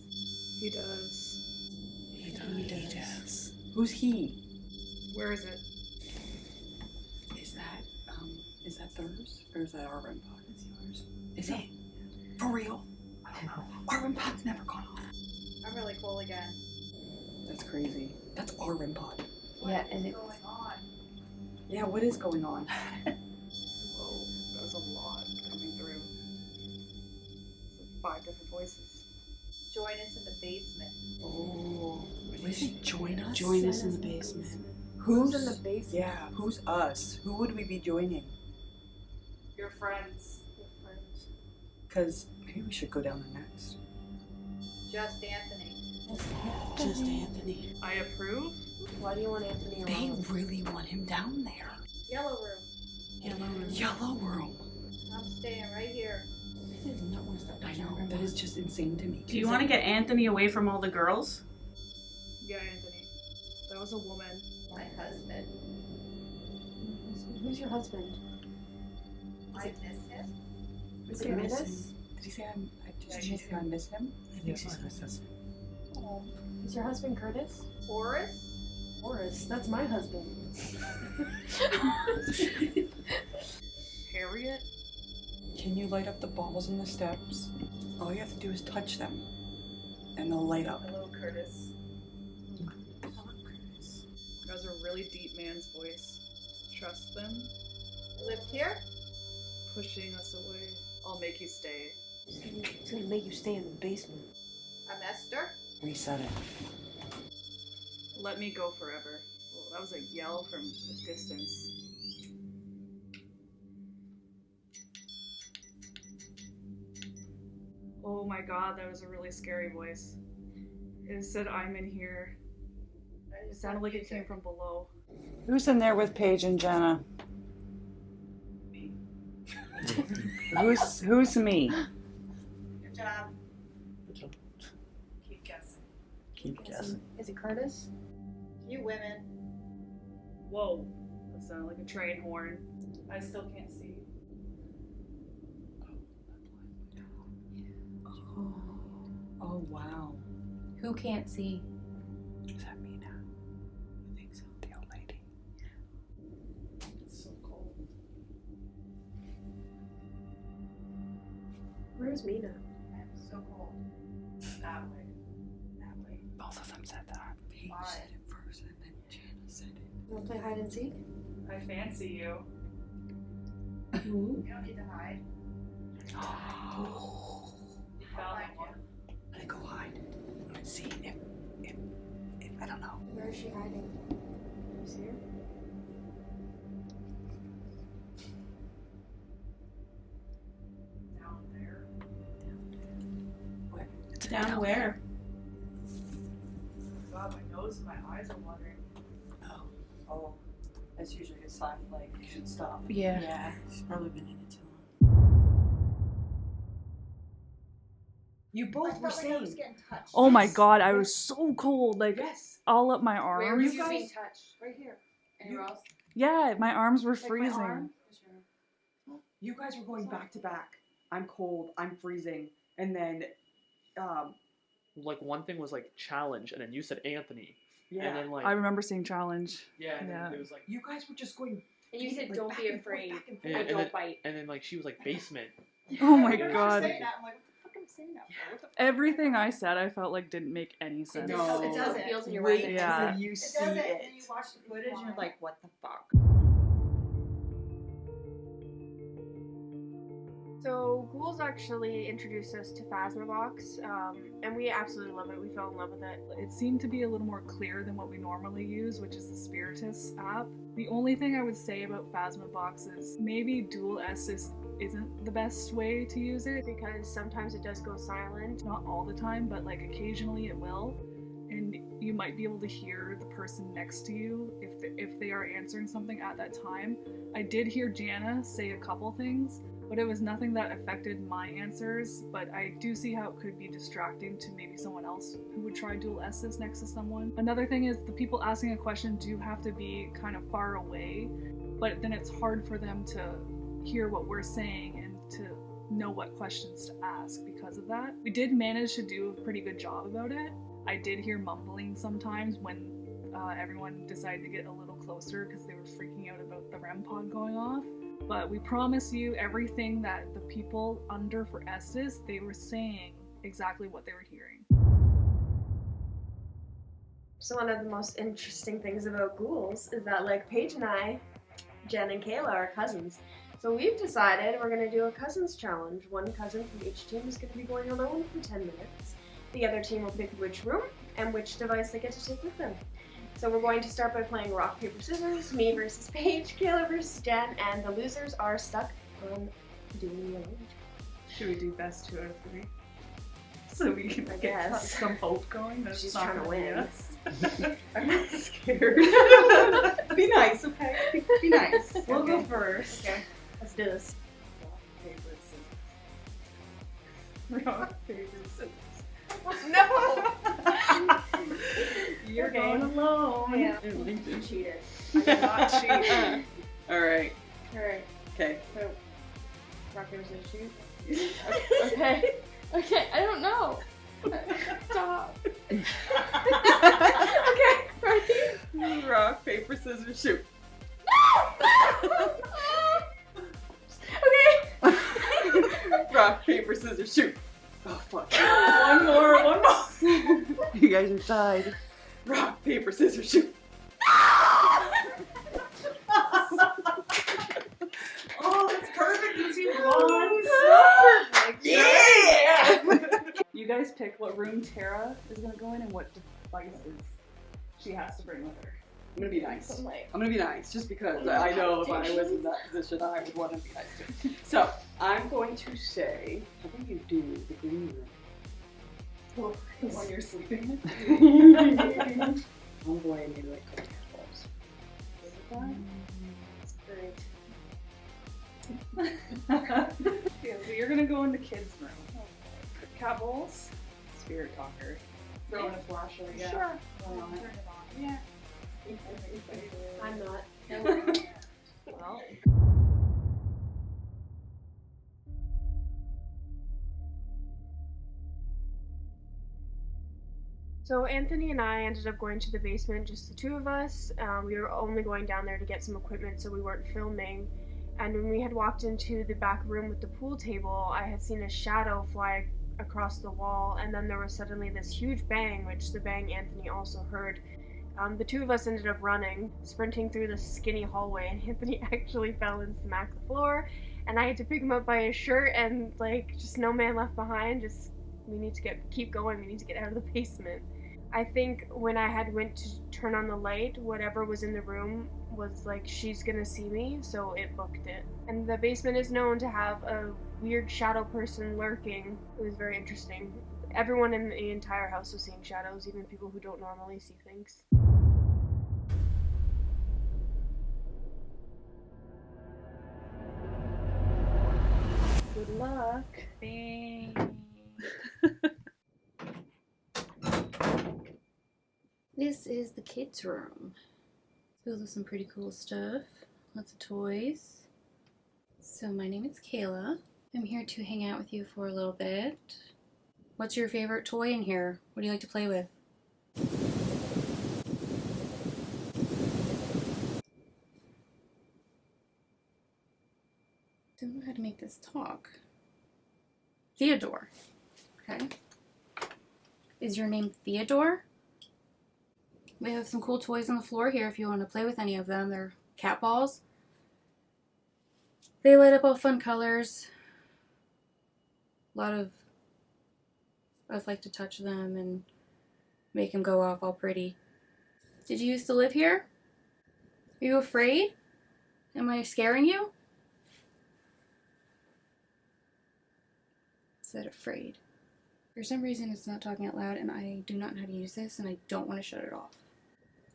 He does. He does. Who's he? Where is it? Is that theirs? Or is that our REM pod? It's yours. Is it? For real? I don't know. Our REM pod's never gone off. I'm really cold again. That's crazy. That's our REM pod. Yeah, What and is it's going on? Yeah, what is going on? Whoa, that was a lot coming through. It's like 5 different voices. Join us in the basement. Oh. What is it? Join us? Join us in the basement. Who's in the basement? Yeah, who's us? Who would we be joining? Your friends. Because maybe we should go down there next. Just Anthony. Just Anthony. I approve. Why do you want Anthony They around? really want him down there. Yellow room. yellow room. I'm staying right here. I know, that is just insane to me. Do you want to get Anthony away from all the girls? Yeah, Anthony. That was a woman. My husband. Who's your husband? I miss him. Is it Menace? Did he say I miss him? I think she's my husband. Is your husband Curtis? Horace? Horace, that's my husband. Harriet? Can you light up the balls on the steps? All you have to do is touch them, and they'll light up. Hello, Curtis. That was a really deep man's voice. Trust them. Lived here? Pushing us away. I'll make you stay. It's gonna make you stay in the basement. I'm Esther. Reset it. Let me go forever. Well, that was a yell from a distance. Oh my god, that was a really scary voice. It said, I'm in here. It sounded like it came from below. Who's in there with Paige and Jenna? Who's me? Good job. Keep guessing. Keep guessing. Is it Curtis? You women. Whoa, that sounded like a train horn. I still can't see. Oh wow. Who can't see? Is that me now? I think so. The old lady. It's so cold. Where's Mina? I'm so cold. That way. That way. Both of them said that. Paige Why? said it first, and then Jana said it. You wanna play hide and seek? I fancy you. You don't need to hide. Oh. You found Find one. Let it go hide. Let's see if I don't know. Where is she hiding? Can you see her? Down there. What? It's Down where? God, my nose and my eyes are watering. Oh, that's usually a sign like you should stop. Yeah. She's probably been in it too long. You I both were felt like I was saying. getting touched. Oh my god, I was so cold. Like, Yes. all up my Where arms. were you being touched? Right here. Anywhere else? Yeah, my arms were Like my freezing. arm? You guys were going back to back. I'm cold. I'm freezing. And then, Like one thing was like challenge, and then you said Anthony, yeah. and then like I remember saying challenge. yeah, and yeah. then it was like You guys were just going. And you said, like, don't back be and forth, afraid. back and and, forth. and Don't then, bite. and then like she was like basement. Oh my When I was god. saying that, I'm like, what the fuck am I saying that for? What the fuck? Everything I said I felt like didn't make any sense. No. It doesn't. It feels in your Wait right. Yeah. until you It see doesn't, it. and then you watch the footage and you're like, what the fuck? So Ghouls actually introduced us to Phasmabox, and we absolutely love it. We fell in love with it. It seemed to be a little more clear than what we normally use, which is the Spiritus app. The only thing I would say about Phasmabox is maybe dual Estes isn't the best way to use it. Because sometimes it does go silent. Not all the time, but like occasionally it will. And you might be able to hear the person next to you if they are answering something at that time. I did hear Jana say a couple things, but it was nothing that affected my answers. But I do see how it could be distracting to maybe someone else who would try dual S's next to someone. Another thing is the people asking a question do have to be kind of far away, but then it's hard for them to hear what we're saying and to know what questions to ask because of that. We did manage to do a pretty good job about it. I did hear mumbling sometimes when everyone decided to get a little closer because they were freaking out about the REM pod going off. But we promise you everything that the people under for Estes, they were saying exactly what they were hearing. So one of the most interesting things about Ghouls is that, like, Paige and I, Jen and Kayla, are cousins. So we've decided we're going to do a cousins challenge. One cousin from each team is going to be going alone for 10 minutes. The other team will pick which room and which device they get to take with them. So we're going to start by playing rock, paper, scissors, me versus Paige, Kayla versus Jen, and the losers are stuck on doing the alone. Should we do best 2 out of 3? So we can get guess. some hope going. That's She's not trying to gonna be win. us. I'm not scared. Be nice, okay? Be nice. We'll go Okay. first. Okay. Let's do this. Rock, paper, scissors. No! You're Okay. going alone. Yeah. You Cheated. I did not cheat. Alright. Alright, Okay. so rock, paper, scissors, shoot. Okay. Okay, I don't know. Stop. Okay, ready? Rock, paper, scissors, shoot. Okay. Rock, paper, scissors, shoot. Oh, fuck. One more. You guys are tied. Rock, paper, scissors, shoot. Oh, that's perfect. You see blonde. Perfect. Yeah! You guys pick what room Tara is gonna go in and what devices she has to bring with her. I'm gonna be nice. I'm like, I'm gonna be nice, just because I know if I was in that position, I would want to be nice too. So, I'm going to say, how about you do the green room? Oh, the one you're sleeping I'm going to like go balls. that's great. Yeah, so you're gonna go in the kids' room. Cat bowls, spirit talker. Throw in a flashlight. Yeah. Sure. Turn it on. Yeah. I'm not. Well. So Anthony and I ended up going to the basement, just the two of us. We were only going down there to get some equipment, so we weren't filming. And when we had walked into the back room with the pool table, I had seen a shadow fly across the wall, and then there was suddenly this huge bang, which the bang Anthony also heard. The two of us ended up running, sprinting through this skinny hallway, and Anthony actually fell and smacked the floor, and I had to pick him up by his shirt, and like, just no man left behind, just, we need to keep going, we need to get out of the basement. I think when I had went to turn on the light, whatever was in the room was like, she's gonna see me, so it booked it. And the basement is known to have a weird shadow person lurking. It was very interesting. Everyone in the entire house was seeing shadows, even people who don't normally see things. Good luck. This is the kids' room. Filled with some pretty cool stuff. Lots of toys. So my name is Kayla. I'm here to hang out with you for a little bit. What's your favorite toy in here? What do you like to play with? Don't know how to make this talk. Theodore. Okay. Is your name Theodore? We have some cool toys on the floor here if you want to play with any of them. They're cat balls. They light up all fun colors. A lot of us like to touch them and make them go off all pretty. Did you used to live here? Are you afraid? Am I scaring you? Said afraid. For some reason it's not talking out loud and I do not know how to use this and I don't want to shut it off.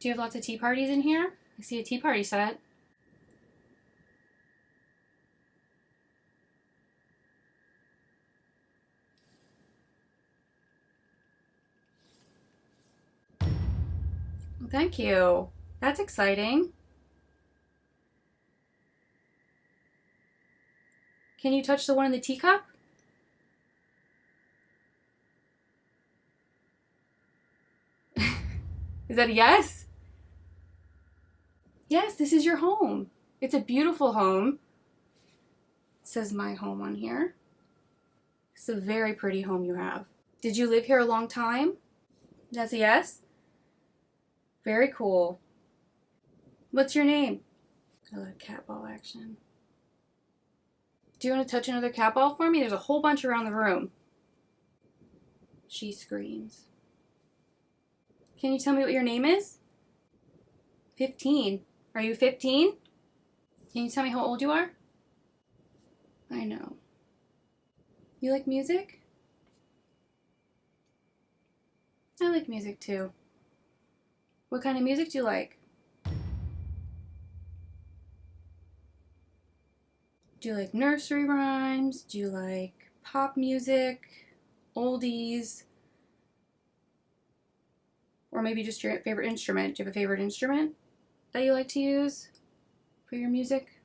Do you have lots of tea parties in here? I see a tea party set. Thank you. That's exciting. Can you touch the one in the teacup? Is that a yes? Yes, this is your home. It's a beautiful home. It says my home on here. It's a very pretty home you have. Did you live here a long time? That's a yes? Very cool. What's your name? I love cat ball action. Do you want to touch another cat ball for me? There's a whole bunch around the room. She screams. Can you tell me what your name is? 15. Are you 15? Can you tell me how old you are? I know. You like music? I like music too. What kind of music do you like? Do you like nursery rhymes? Do you like pop music? Oldies? Or maybe just your favorite instrument. Do you have a favorite instrument that you like to use for your music?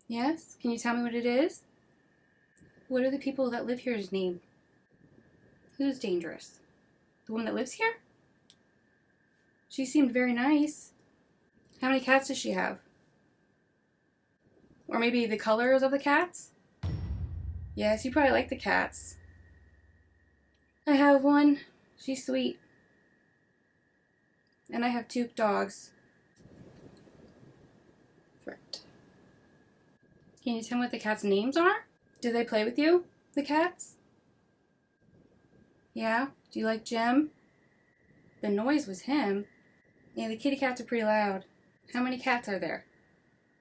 Yes? Can you tell me what it is? What are the people that live here's name? Who's dangerous? The one that lives here? She seemed very nice. How many cats does she have? Or maybe the colors of the cats? Yes, you probably like the cats. I have one. She's sweet. And I have 2 dogs. Right. Can you tell me what the cats' names are? Do they play with you, the cats? Yeah? Do you like Jim? The noise was him. Yeah, the kitty cats are pretty loud. How many cats are there?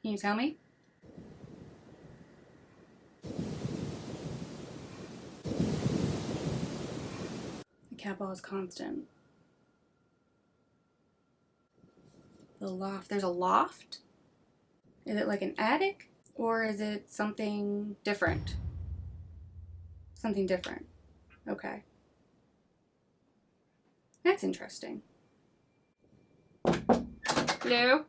Can you tell me? The cat ball is constant. The loft. There's a loft? Is it like an attic? Or is it something different? Something different. Okay. That's interesting. Hello?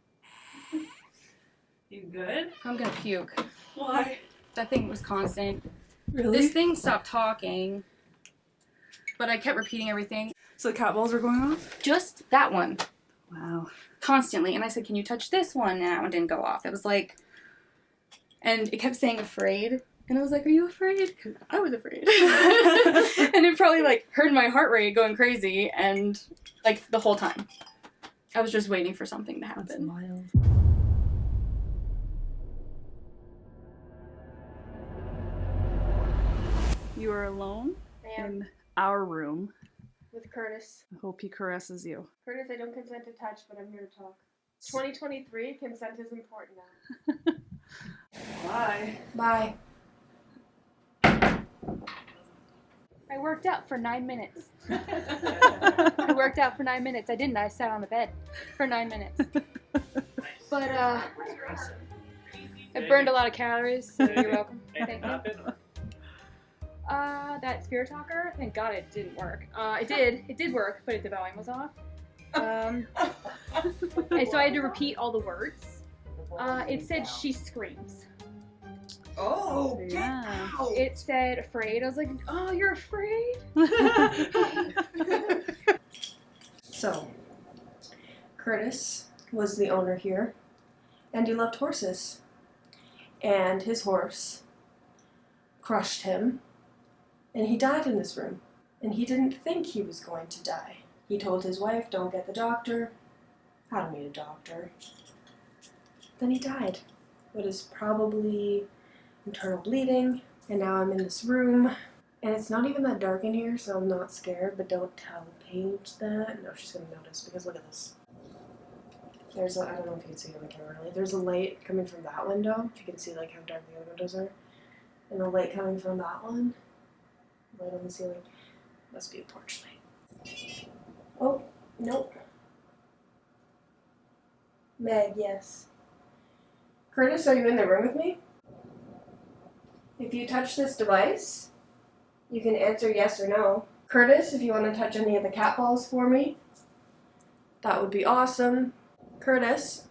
You good? I'm gonna puke. Why? That thing was constant. Really? This thing stopped talking, but I kept repeating everything. So the cat balls were going off? Just that one. Wow. Constantly. And I said, can you touch this one now? And it didn't go off. It was like, and it kept saying afraid. And I was like, are you afraid? 'Cause I was afraid. And it probably like heard my heart rate going crazy and like the whole time. I was just waiting for something to happen. That's wild. You are alone I am. in our room. With Curtis. I hope he caresses you. Curtis, I don't consent to touch, but I'm here to talk. 2023, consent is important now. Bye. Bye. I worked out for 9 minutes. I worked out for 9 minutes. I didn't. I sat on the bed for 9 minutes. But, I burned a lot of calories, so you're welcome. Thank you. That spirit talker, thank God it didn't work. It did work, but the volume was off. And so I had to repeat all the words. It said she screams. Oh, Yeah. It said afraid. I was like, oh, you're afraid? So, Curtis was the owner here, and he loved horses. And his horse crushed him, and he died in this room. And he didn't think he was going to die. He told his wife, don't get the doctor. I don't need a doctor. Then he died. It was probably internal bleeding, and now I'm in this room. And it's not even that dark in here, so I'm not scared, but don't tell Paige that. No, she's gonna notice, because look at this. There's a, I don't know if you can see it on the camera really. There's a light coming from that window, if you can see like how dark the other windows are. And the light coming from that one, light on the ceiling, must be a porch light. Oh, nope. Meg, yes. Curtis, are you in the room with me? If you touch this device, you can answer yes or no. Curtis, if you want to touch any of the cat balls for me, that would be awesome. Curtis,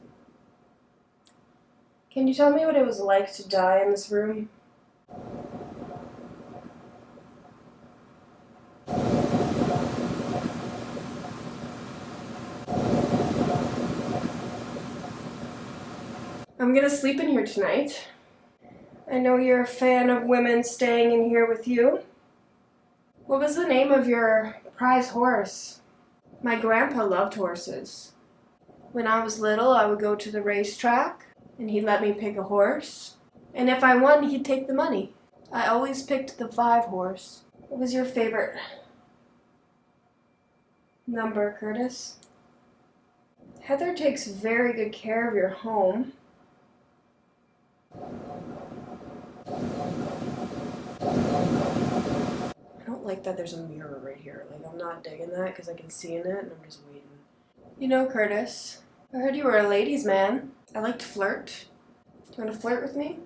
can you tell me what it was like to die in this room? I'm gonna sleep in here tonight. I know you're a fan of women staying in here with you. What was the name of your prize horse? My grandpa loved horses. When I was little, I would go to the racetrack, and he'd let me pick a horse. And if I won, he'd take the money. I always picked the 5 horse. What was your favorite number, Curtis? Heather takes very good care of your home. I don't like that there's a mirror right here. Like, I'm not digging that because I can see in it and I'm just waiting. You know, Curtis, I heard you were a ladies' man. I like to flirt. you want to flirt with me?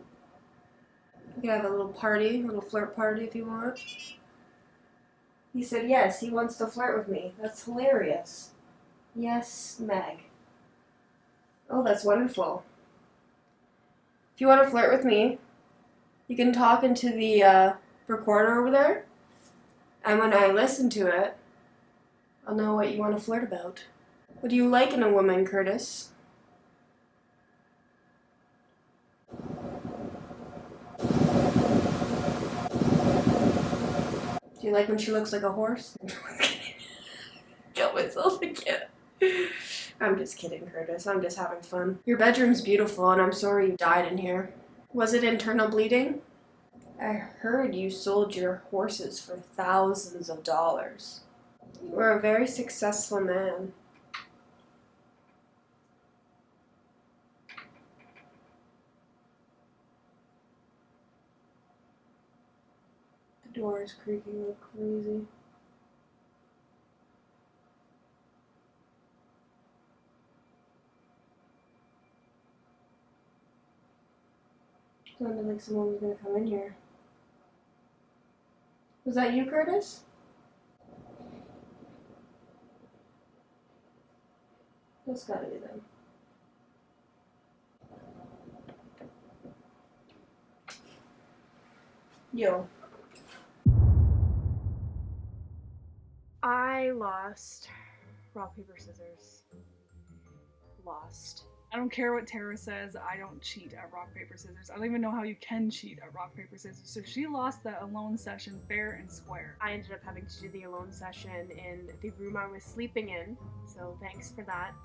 We can have a little party, a little flirt party if you want. He said yes, he wants to flirt with me. That's hilarious. Yes, Meg. Oh, that's wonderful. If you want to flirt with me, you can talk into the recorder over there. And when I listen to it, I'll know what you want to flirt about. What do you like in a woman, Curtis? Do you like when she looks like a horse? Kill myself again. I'm just kidding, Curtis. I'm just having fun. Your bedroom's beautiful, and I'm sorry you died in here. Was it internal bleeding? I heard you sold your horses for thousands of dollars. You are a very successful man. The door is creaking like crazy. Sounded like someone was gonna come in here. Was that you, Curtis? That's gotta be them. Yo. I lost. Rock, paper, scissors. Lost. I don't care what Tara says, I don't cheat at rock, paper, scissors. I don't even know how you can cheat at rock, paper, scissors. So she lost that alone session fair and square. I ended up having to do the alone session in the room I was sleeping in, so thanks for that,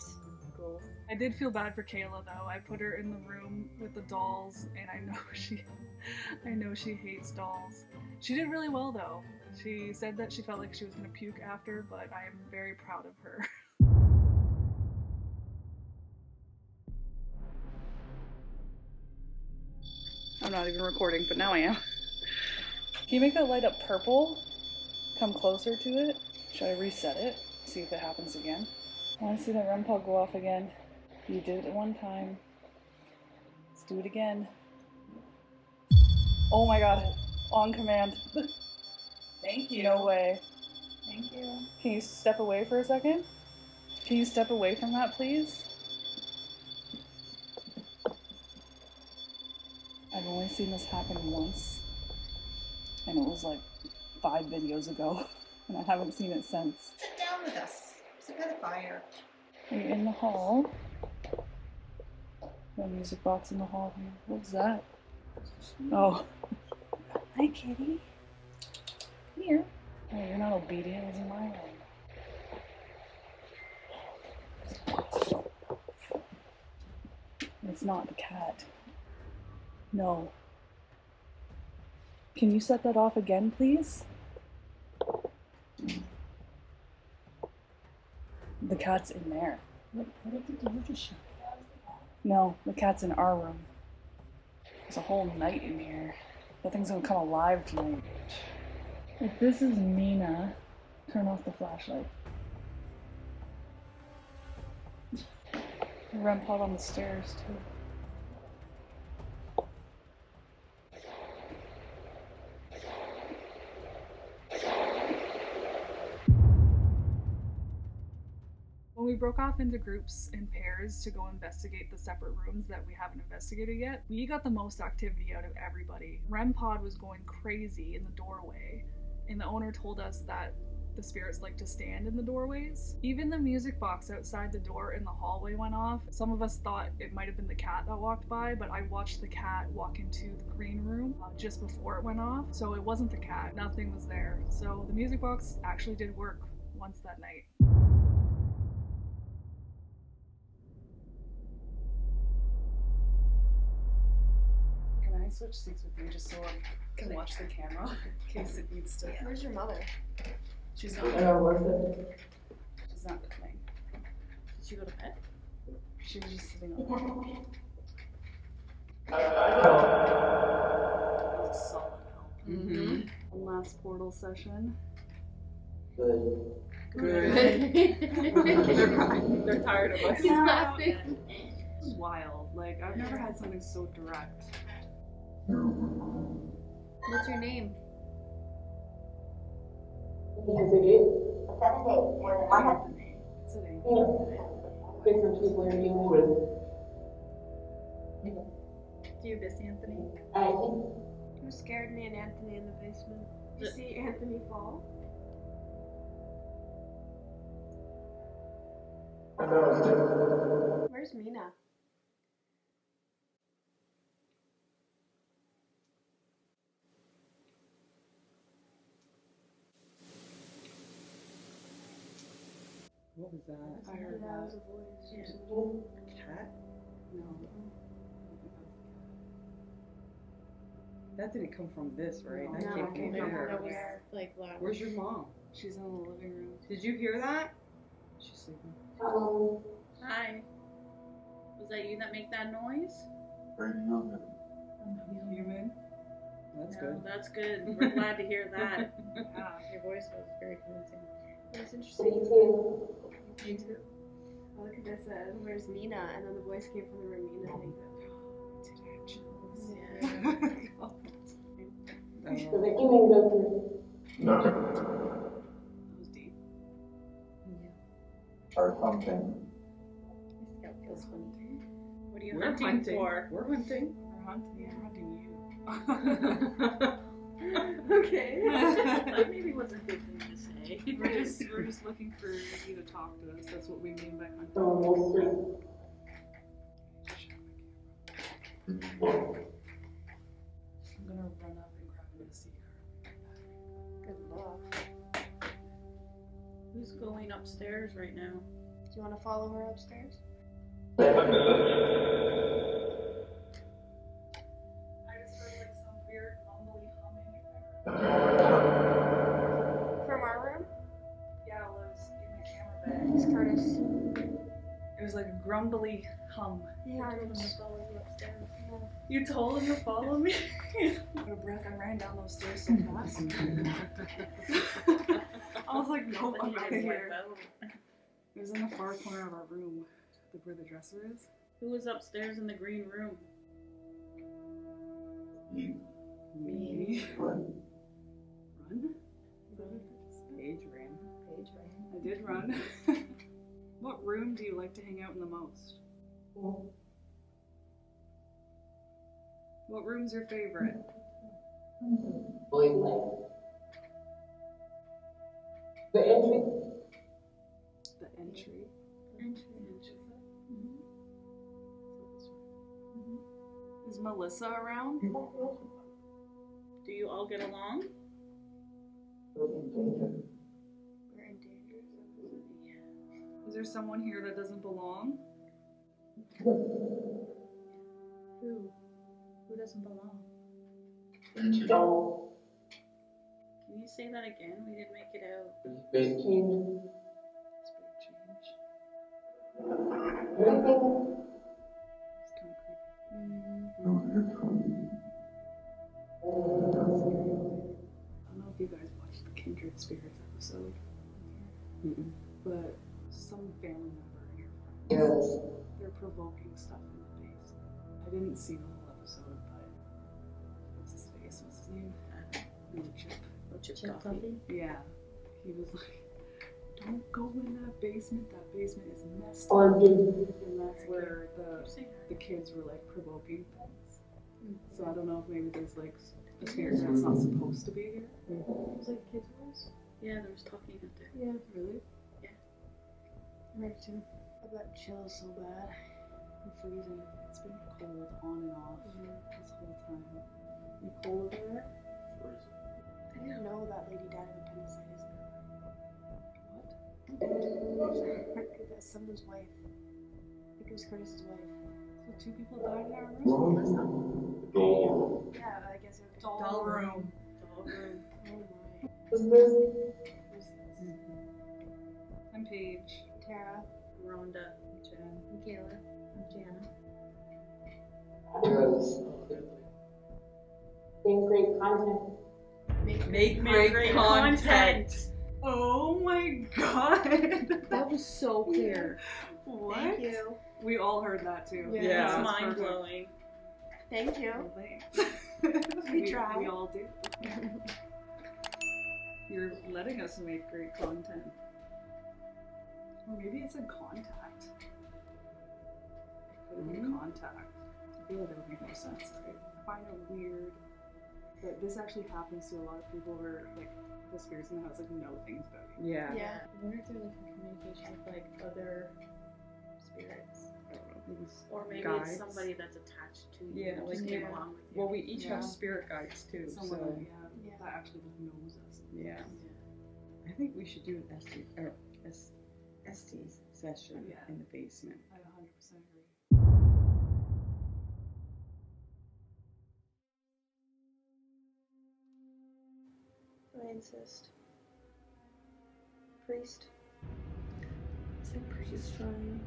Ghouls. I did feel bad for Kayla though. I put her in the room with the dolls, and I know she hates dolls. She did really well though. She said that she felt like she was gonna puke after, but I am very proud of her. I'm not even recording, but now I am. Can you make that light up purple? Come closer to it? Should I reset it? See if it happens again. I want to see that REM pod go off again. You did it one time. Let's do it again. Oh my god. On command. Thank you. No way. Thank you. Can you step away for a second? Can you step away from that, please? I've only seen this happen once, and it was like 5 videos ago, and I haven't seen it since. Sit down with us. Sit by the fire. Are you in the hall? No music box in the hall here. What was that? Oh. Hi, kitty. Come here. Oh, you're not obedient. It's in my room. It's not the cat. No. Can you set that off again, please? The cat's in there. What did the door just shut? No, the cat's in our room. There's a whole night in here. That thing's gonna come alive tonight. If this is Mina, turn off the flashlight. The REM pod on the stairs, too. When we broke off into groups and pairs to go investigate the separate rooms that we haven't investigated yet, we got the most activity out of everybody. REM pod was going crazy in the doorway, and the owner told us that the spirits like to stand in the doorways. Even the music box outside the door in the hallway went off. Some of us thought it might have been the cat that walked by, but I watched the cat walk into the green room just before it went off, so it wasn't the cat. Nothing was there. So the music box actually did work once that night. Can I switch seats with you just so I can watch the camera in case it needs to? Where's your mother? She's not listening. She's not listening. Did she go to bed? She was just sitting on the That was a solid help. Mm-hmm. One last portal session. Good. They're tired of us. He's laughing. This is wild. Like, I've never had something so direct. What's your name? Different people you're dealing with. Do you miss Anthony? Who scared me and Anthony in the basement? Did you see Anthony fall? Where's Mina? What was that? I heard That was that. a voice. A cat? No. That didn't come from this, right? No. That No, came from no, there. that was like loud. Where's your mom? She's in the living room. Did you hear that? She's sleeping. Hi. Was that you that make that noise? Human. That's No, good. That's good. We're glad to hear that. Yeah. Your voice was very convincing. It's interesting. Me too. Oh, look at this. Where's Mina? And then the voice came from the room. Mina. That was deep. Or something. That feels funny. What are you We're hunting hunting. for? We're hunting. We're hunting you. Okay. That maybe was a good thing to say. We're just looking for you to talk to us. That's what we mean by hunting. I'm gonna run up and grab him to see her. Good luck. Who's going upstairs right now? Do you want to follow her upstairs? I just heard like some weird mumbly humming. From our room? Yeah, it was in my camera bag. It's Curtis. It was like a grumbly hum. Yeah, I told him to follow you upstairs. You told him to follow me? Out of breath, I ran down those stairs so fast. I was like, nope, I'm out of here. It was in the far corner of our room, where the dresser is. Who was upstairs in the green room? Me. Run? Paige ran. I did run. What room do you like to hang out in the most? What room's your favorite? The entry. The entry. Is Melissa around? Do you all get along? We're in danger. Is there someone here that doesn't belong? Who? Who doesn't belong? Can you say that again? We didn't make it out. Big change. It's big change. It's kind of creepy. I don't know if you guys watched the Kindred Spirits episode, but some family member in your friends, they're provoking stuff in the basement. I didn't see the whole episode, but what's his face? What's his name? Chip Coffee? Yeah. He was like, don't go in that basement. That basement is messed up. And that's where the kids were like provoking things. So I don't know if maybe there's like a spirit that's not supposed to be here. It was like kids' voice. Yeah, there was talking out there. Yeah. Really? Me too. I got chills so bad. I'm freezing. It's been cold on and off this whole time. You cold over there? I didn't know that lady died of appendicitis. What? That's someone's wife. I think it was Curtis's wife. So 2 people died in our room? Yeah, I guess it would be Doll room. Oh my. I'm Paige. Tara. Rhonda. Jen. Michaela. I'm Jana. Make great content. Make great content. Oh my god. That was so clear. What? Thank you. We all heard that too. Yeah. It's That's mind perfect. blowing. Thank you. Well, thanks. We try. We all do. You're letting us make great content. Or maybe it's in contact. It could have been contact. I feel like that would make more sense, right? I find it weird that this actually happens to a lot of people where, like, the spirits in the house, like, know things about you. Yeah. Yeah. I wonder if they're like in communication with like other spirits. Or maybe Guides. it's somebody that's attached to you. Yeah, that like just yeah. came along with you. Well, we each Yeah. have spirit guides too. Someone So that actually just knows us. yeah. I think we should do an ST session Yeah. in the basement. I 100% agree. I insist. Priest. It's like She's trying.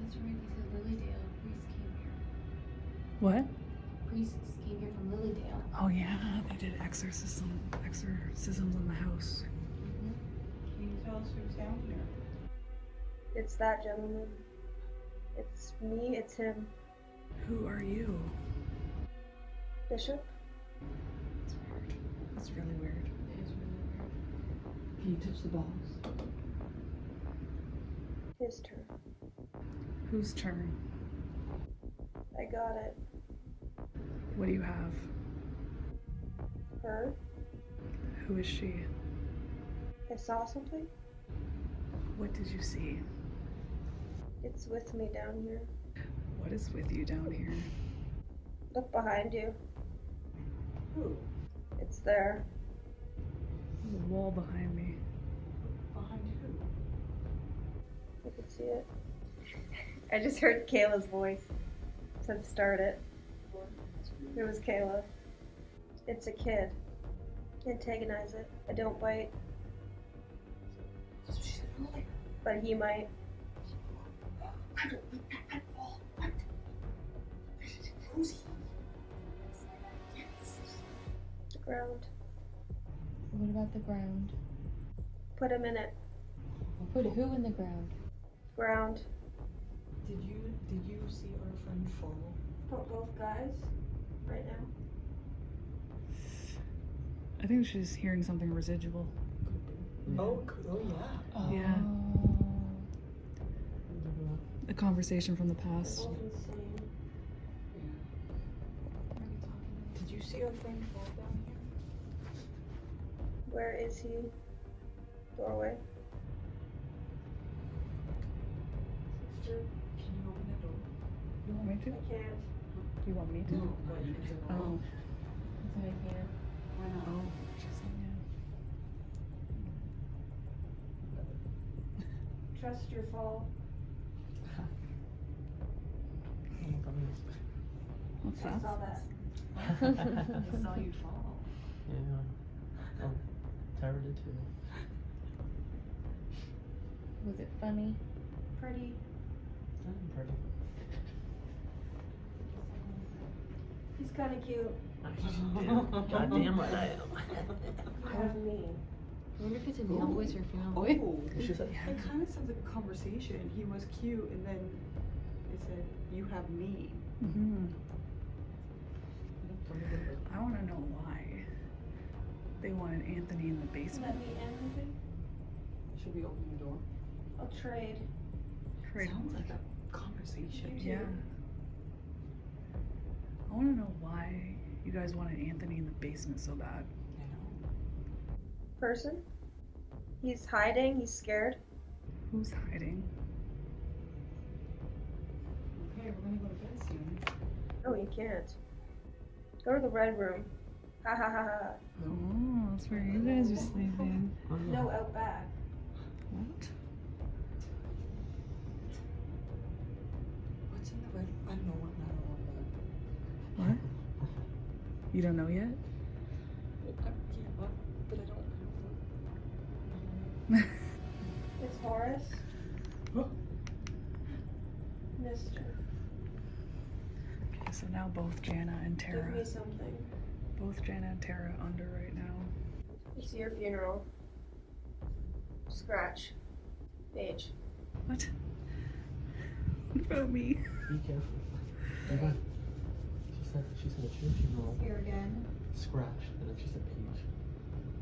That's right, we said Lilydale. Priests came here. What? Priests came here from Lilydale. Oh yeah, they did exorcisms on the house. Can you tell us who's down here? It's that gentleman. It's me, it's him. Who are you? Bishop? That's really weird. It is really weird. Can you touch the balls? His turn. Whose turn? I got it. What do you have? Her? Who is she? I saw something. What did you see? It's with me down here. What is with you down here? Look behind you. Who? It's there. There's a wall behind me. Behind who? You can see it. I just heard Kayla's voice. It said start it. It was Kayla. It's a kid. Antagonize it. I don't bite. But he might. I don't like that at all. What? Who's he? The ground. What about the ground? Put him in it. Put who in the ground? Ground. Did you see our friend fall? Put both guys right now. I think she's hearing something residual. Oh yeah. Oh. Yeah. A conversation from the past. Did you see our friend fall down here? Where is he? Doorway. Sister, can you open that door? You want me to? I can't. You want me to? No, but you can. Oh. That's what I can. Why not? Oh, she's saying Trust your fall. What's I that? saw that. I saw you fall. Yeah. Oh, Tara did too. Was it funny? Pretty. Pretty. He's kind of cute. Goddamn right I am. Have me. I wonder if it's a male voice or a female voice. Oh, She's like, it kind of sounds like a conversation. He was cute, and then it said, "You have me." Mm-hmm. I want to know why they wanted Anthony in the basement. Let me in, I think. Should we open the door? I'll trade. Right. Sounds like a conversation. Yeah. I want to know why you guys wanted Anthony in the basement so bad. I know. Person. He's hiding. He's scared. Who's hiding? Okay, we're gonna go to bed soon. No, you can't. Go to the red room. Ha ha ha ha. Oh, that's where you guys are sleeping. No, out back. What? What's in the red? I don't know what now. What? You don't know yet? But I don't. It's Horace. Mister. Okay, so now both Jana and Give Tara. me something. Both Jana and Tara under right now. It's your funeral. Scratch. Page. What? What about me? Be careful. Okay. She said a churchy girl. Here again. Scratched, and then she said peach.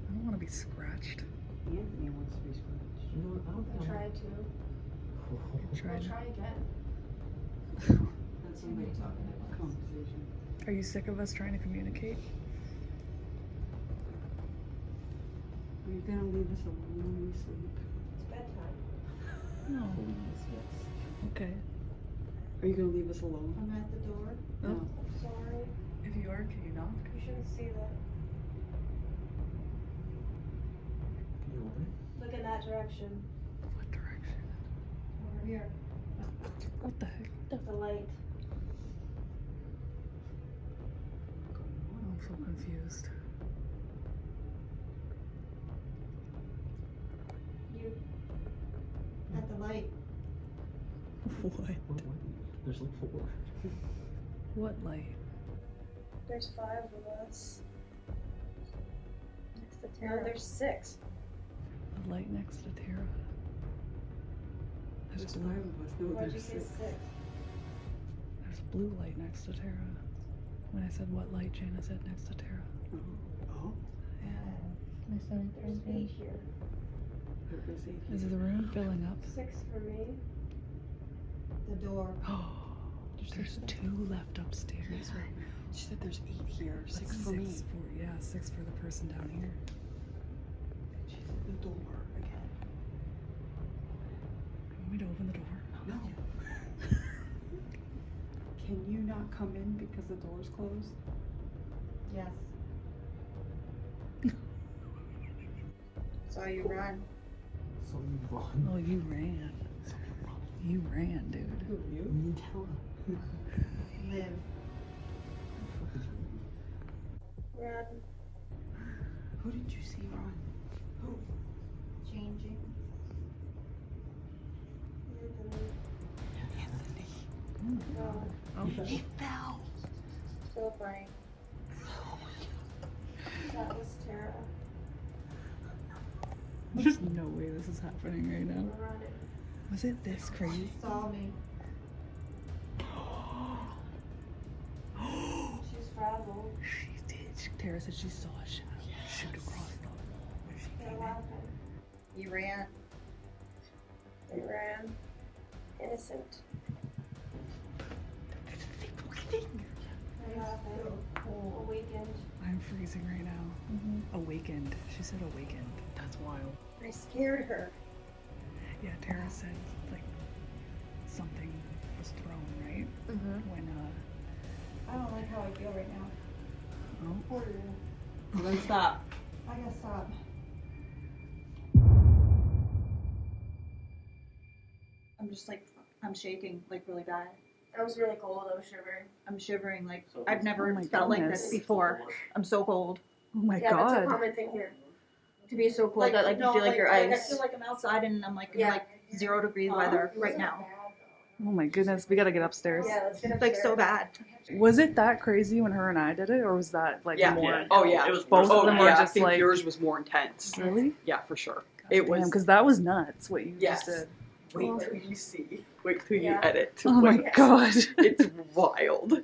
I don't want to be scratched. Anthony wants to be scratched. You know what? I don't think Try to. Try to. Try again. That's somebody talking about conversation. Are you sick of us trying to communicate? Are you gonna leave us alone when we sleep? It's bedtime. No. Please, yes. Okay. Are you gonna leave us alone? I'm at the door. No. Sorry. If you are, can you knock? You shouldn't see that. Can you open it? Look in that direction. What direction? Over here. What the heck? The light. I'm so confused. You. At the light. What? There's like 4. What light? There's 5 of us. Next to No, Tara. there's 6. The light next to Tara. There's There's 5 of us. No, Why'd you there's say 6. 6? There's a blue light next to Tara. When I said what light, Jana said next to Tara. Oh. There's 8 here. Is the room filling up? 6 for me. The door. Oh, there's 2 left upstairs right now. She said there's 8 here. 6 That's for me. 6 for, yeah, 6 for the person down here. She said the door again. You want me to open the door? No. Can you not come in because the door's closed? Yes. Saw you run. So you run. Oh, you ran. You ran, dude. Who, you? Me tell her. Live. Run. Who did you see run? Who? Changing. Anthony. No. Oh, He fell. So funny. That was Tara. there's no way this is happening right now. We're running. Was it this crazy? Saw me. She's frazzled. She did. Tara said she saw a shadow shoot across the when she They're came in. laughing. You ran. They ran. Innocent. They're laughing. Awakened. I'm freezing right now. Awakened. She said awakened. That's wild. I scared her. Yeah, Tara said like something was thrown, right? When I don't like how I feel right now. oh, Poor you. Well, then stop. I gotta stop. I'm just like, I'm shaking like really bad. I was really cold. I was shivering. I'm shivering like So I've never oh my felt like goodness. this before. I'm so cold. oh my Yeah, that's a god. common thing here. To be so cold that like you feel like your I ice. feel like I'm outside and I'm like in Yeah. like 0 degree weather right now. Oh my goodness, we gotta get upstairs. Yeah, let's get It's like so upstairs. bad. Was it that crazy when her and I did it, or was that like Yeah. more? Yeah. Oh yeah. It was Both worse of them than were yeah, just I think like yours was more intense. really? Yeah, for sure. It was. because that was nuts. What you Yes. just did. Wait till you see. Wait till you Yeah. edit. Oh my Wait. god. It's wild.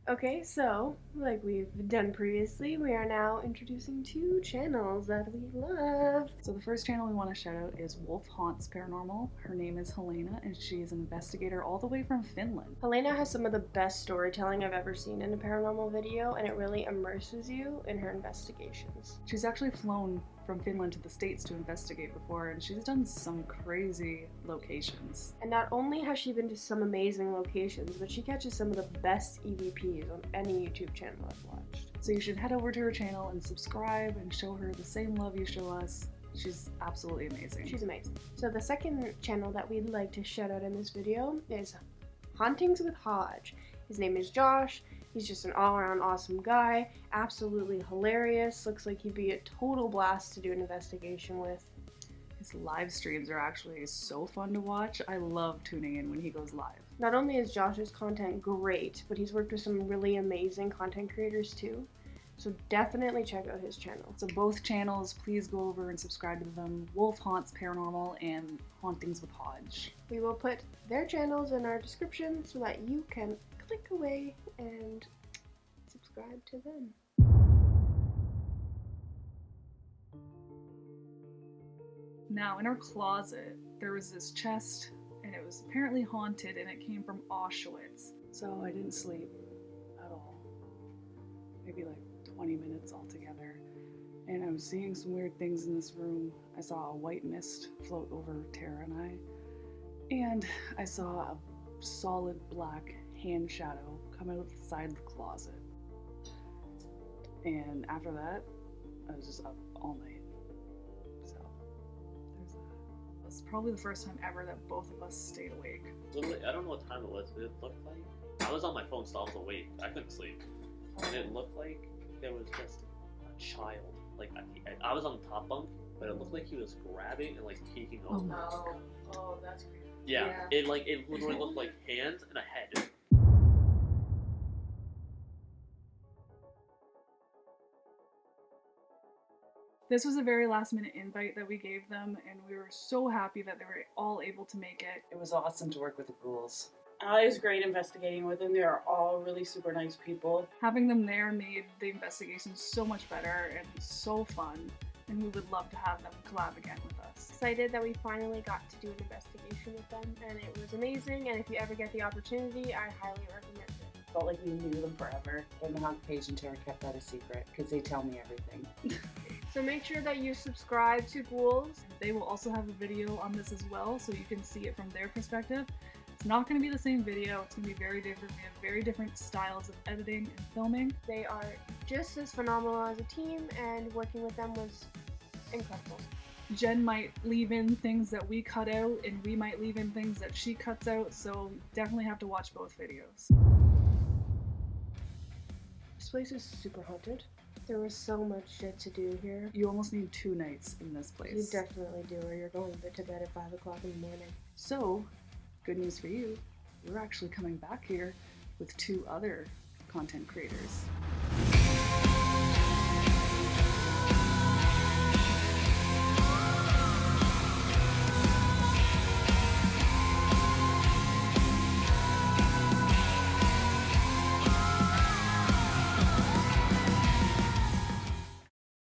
Okay, so, like we've done previously, we are now introducing 2 channels that we love. So the first channel we want to shout out is Wolf Haunts Paranormal. Her name is Helena, and she is an investigator all the way from Finland. Helena has some of the best storytelling I've ever seen in a paranormal video, and it really immerses you in her investigations. She's actually flown from Finland to the States to investigate before, and she's done some crazy locations. And not only has she been to some amazing locations, but she catches some of the best EVPs on any YouTube channel I've watched. So you should head over to her channel and subscribe and show her the same love you show us. She's absolutely amazing. She's amazing. So the second channel that we'd like to shout out in this video is Hauntings with Hodge. His name is Josh. He's just an all-around awesome guy, absolutely hilarious, looks like he'd be a total blast to do an investigation with. His live streams are actually so fun to watch. I love tuning in when he goes live. Not only is Josh's content great, but he's worked with some really amazing content creators too. So definitely check out his channel. So both channels, please go over and subscribe to them. Wolf Haunts Paranormal and Hauntings with Hodge. We will put their channels in our description so that you can click away and subscribe to them. Now, in our closet, there was this chest, and it was apparently haunted, and it came from Auschwitz. So I didn't sleep at all. Maybe like 20 minutes altogether. And I was seeing some weird things in this room. I saw a white mist float over Tara and I. And I saw a solid black hand shadow come out of the side of the closet. And after that, I was just up all night. It's probably the first time ever that both of us stayed awake. Literally, I don't know what time it was, but it looked like I was on my phone, so I was awake. I couldn't sleep, and it looked like there was just a child. Like I was on the top bunk, but it looked like he was grabbing and like peeking over. Oh, that's creepy. Yeah, it literally looked like hands and a head. This was a very last minute invite that we gave them, and we were so happy that they were all able to make it. It was awesome to work with the ghouls. It was great investigating with them. They are all really super nice people. Having them there made the investigation so much better and so fun, and we would love to have them collab again with us. Excited that we finally got to do an investigation with them, and it was amazing, and if you ever get the opportunity, I highly recommend it. Felt like we knew them forever. And how Paige and Tara kept that a secret, because they tell me everything. So make sure that you subscribe to Ghouls. They will also have a video on this as well, so you can see it from their perspective. It's not going to be the same video, it's going to be very different. We have very different styles of editing and filming. They are just as phenomenal as a team, and working with them was incredible. Jen might leave in things that we cut out, and we might leave in things that she cuts out, so definitely have to watch both videos. This place is super haunted. There was so much shit to do here. You almost need 2 nights in this place. You definitely do, or you're going to bed at 5 o'clock in the morning. So, good news for you, we're actually coming back here with 2 other content creators.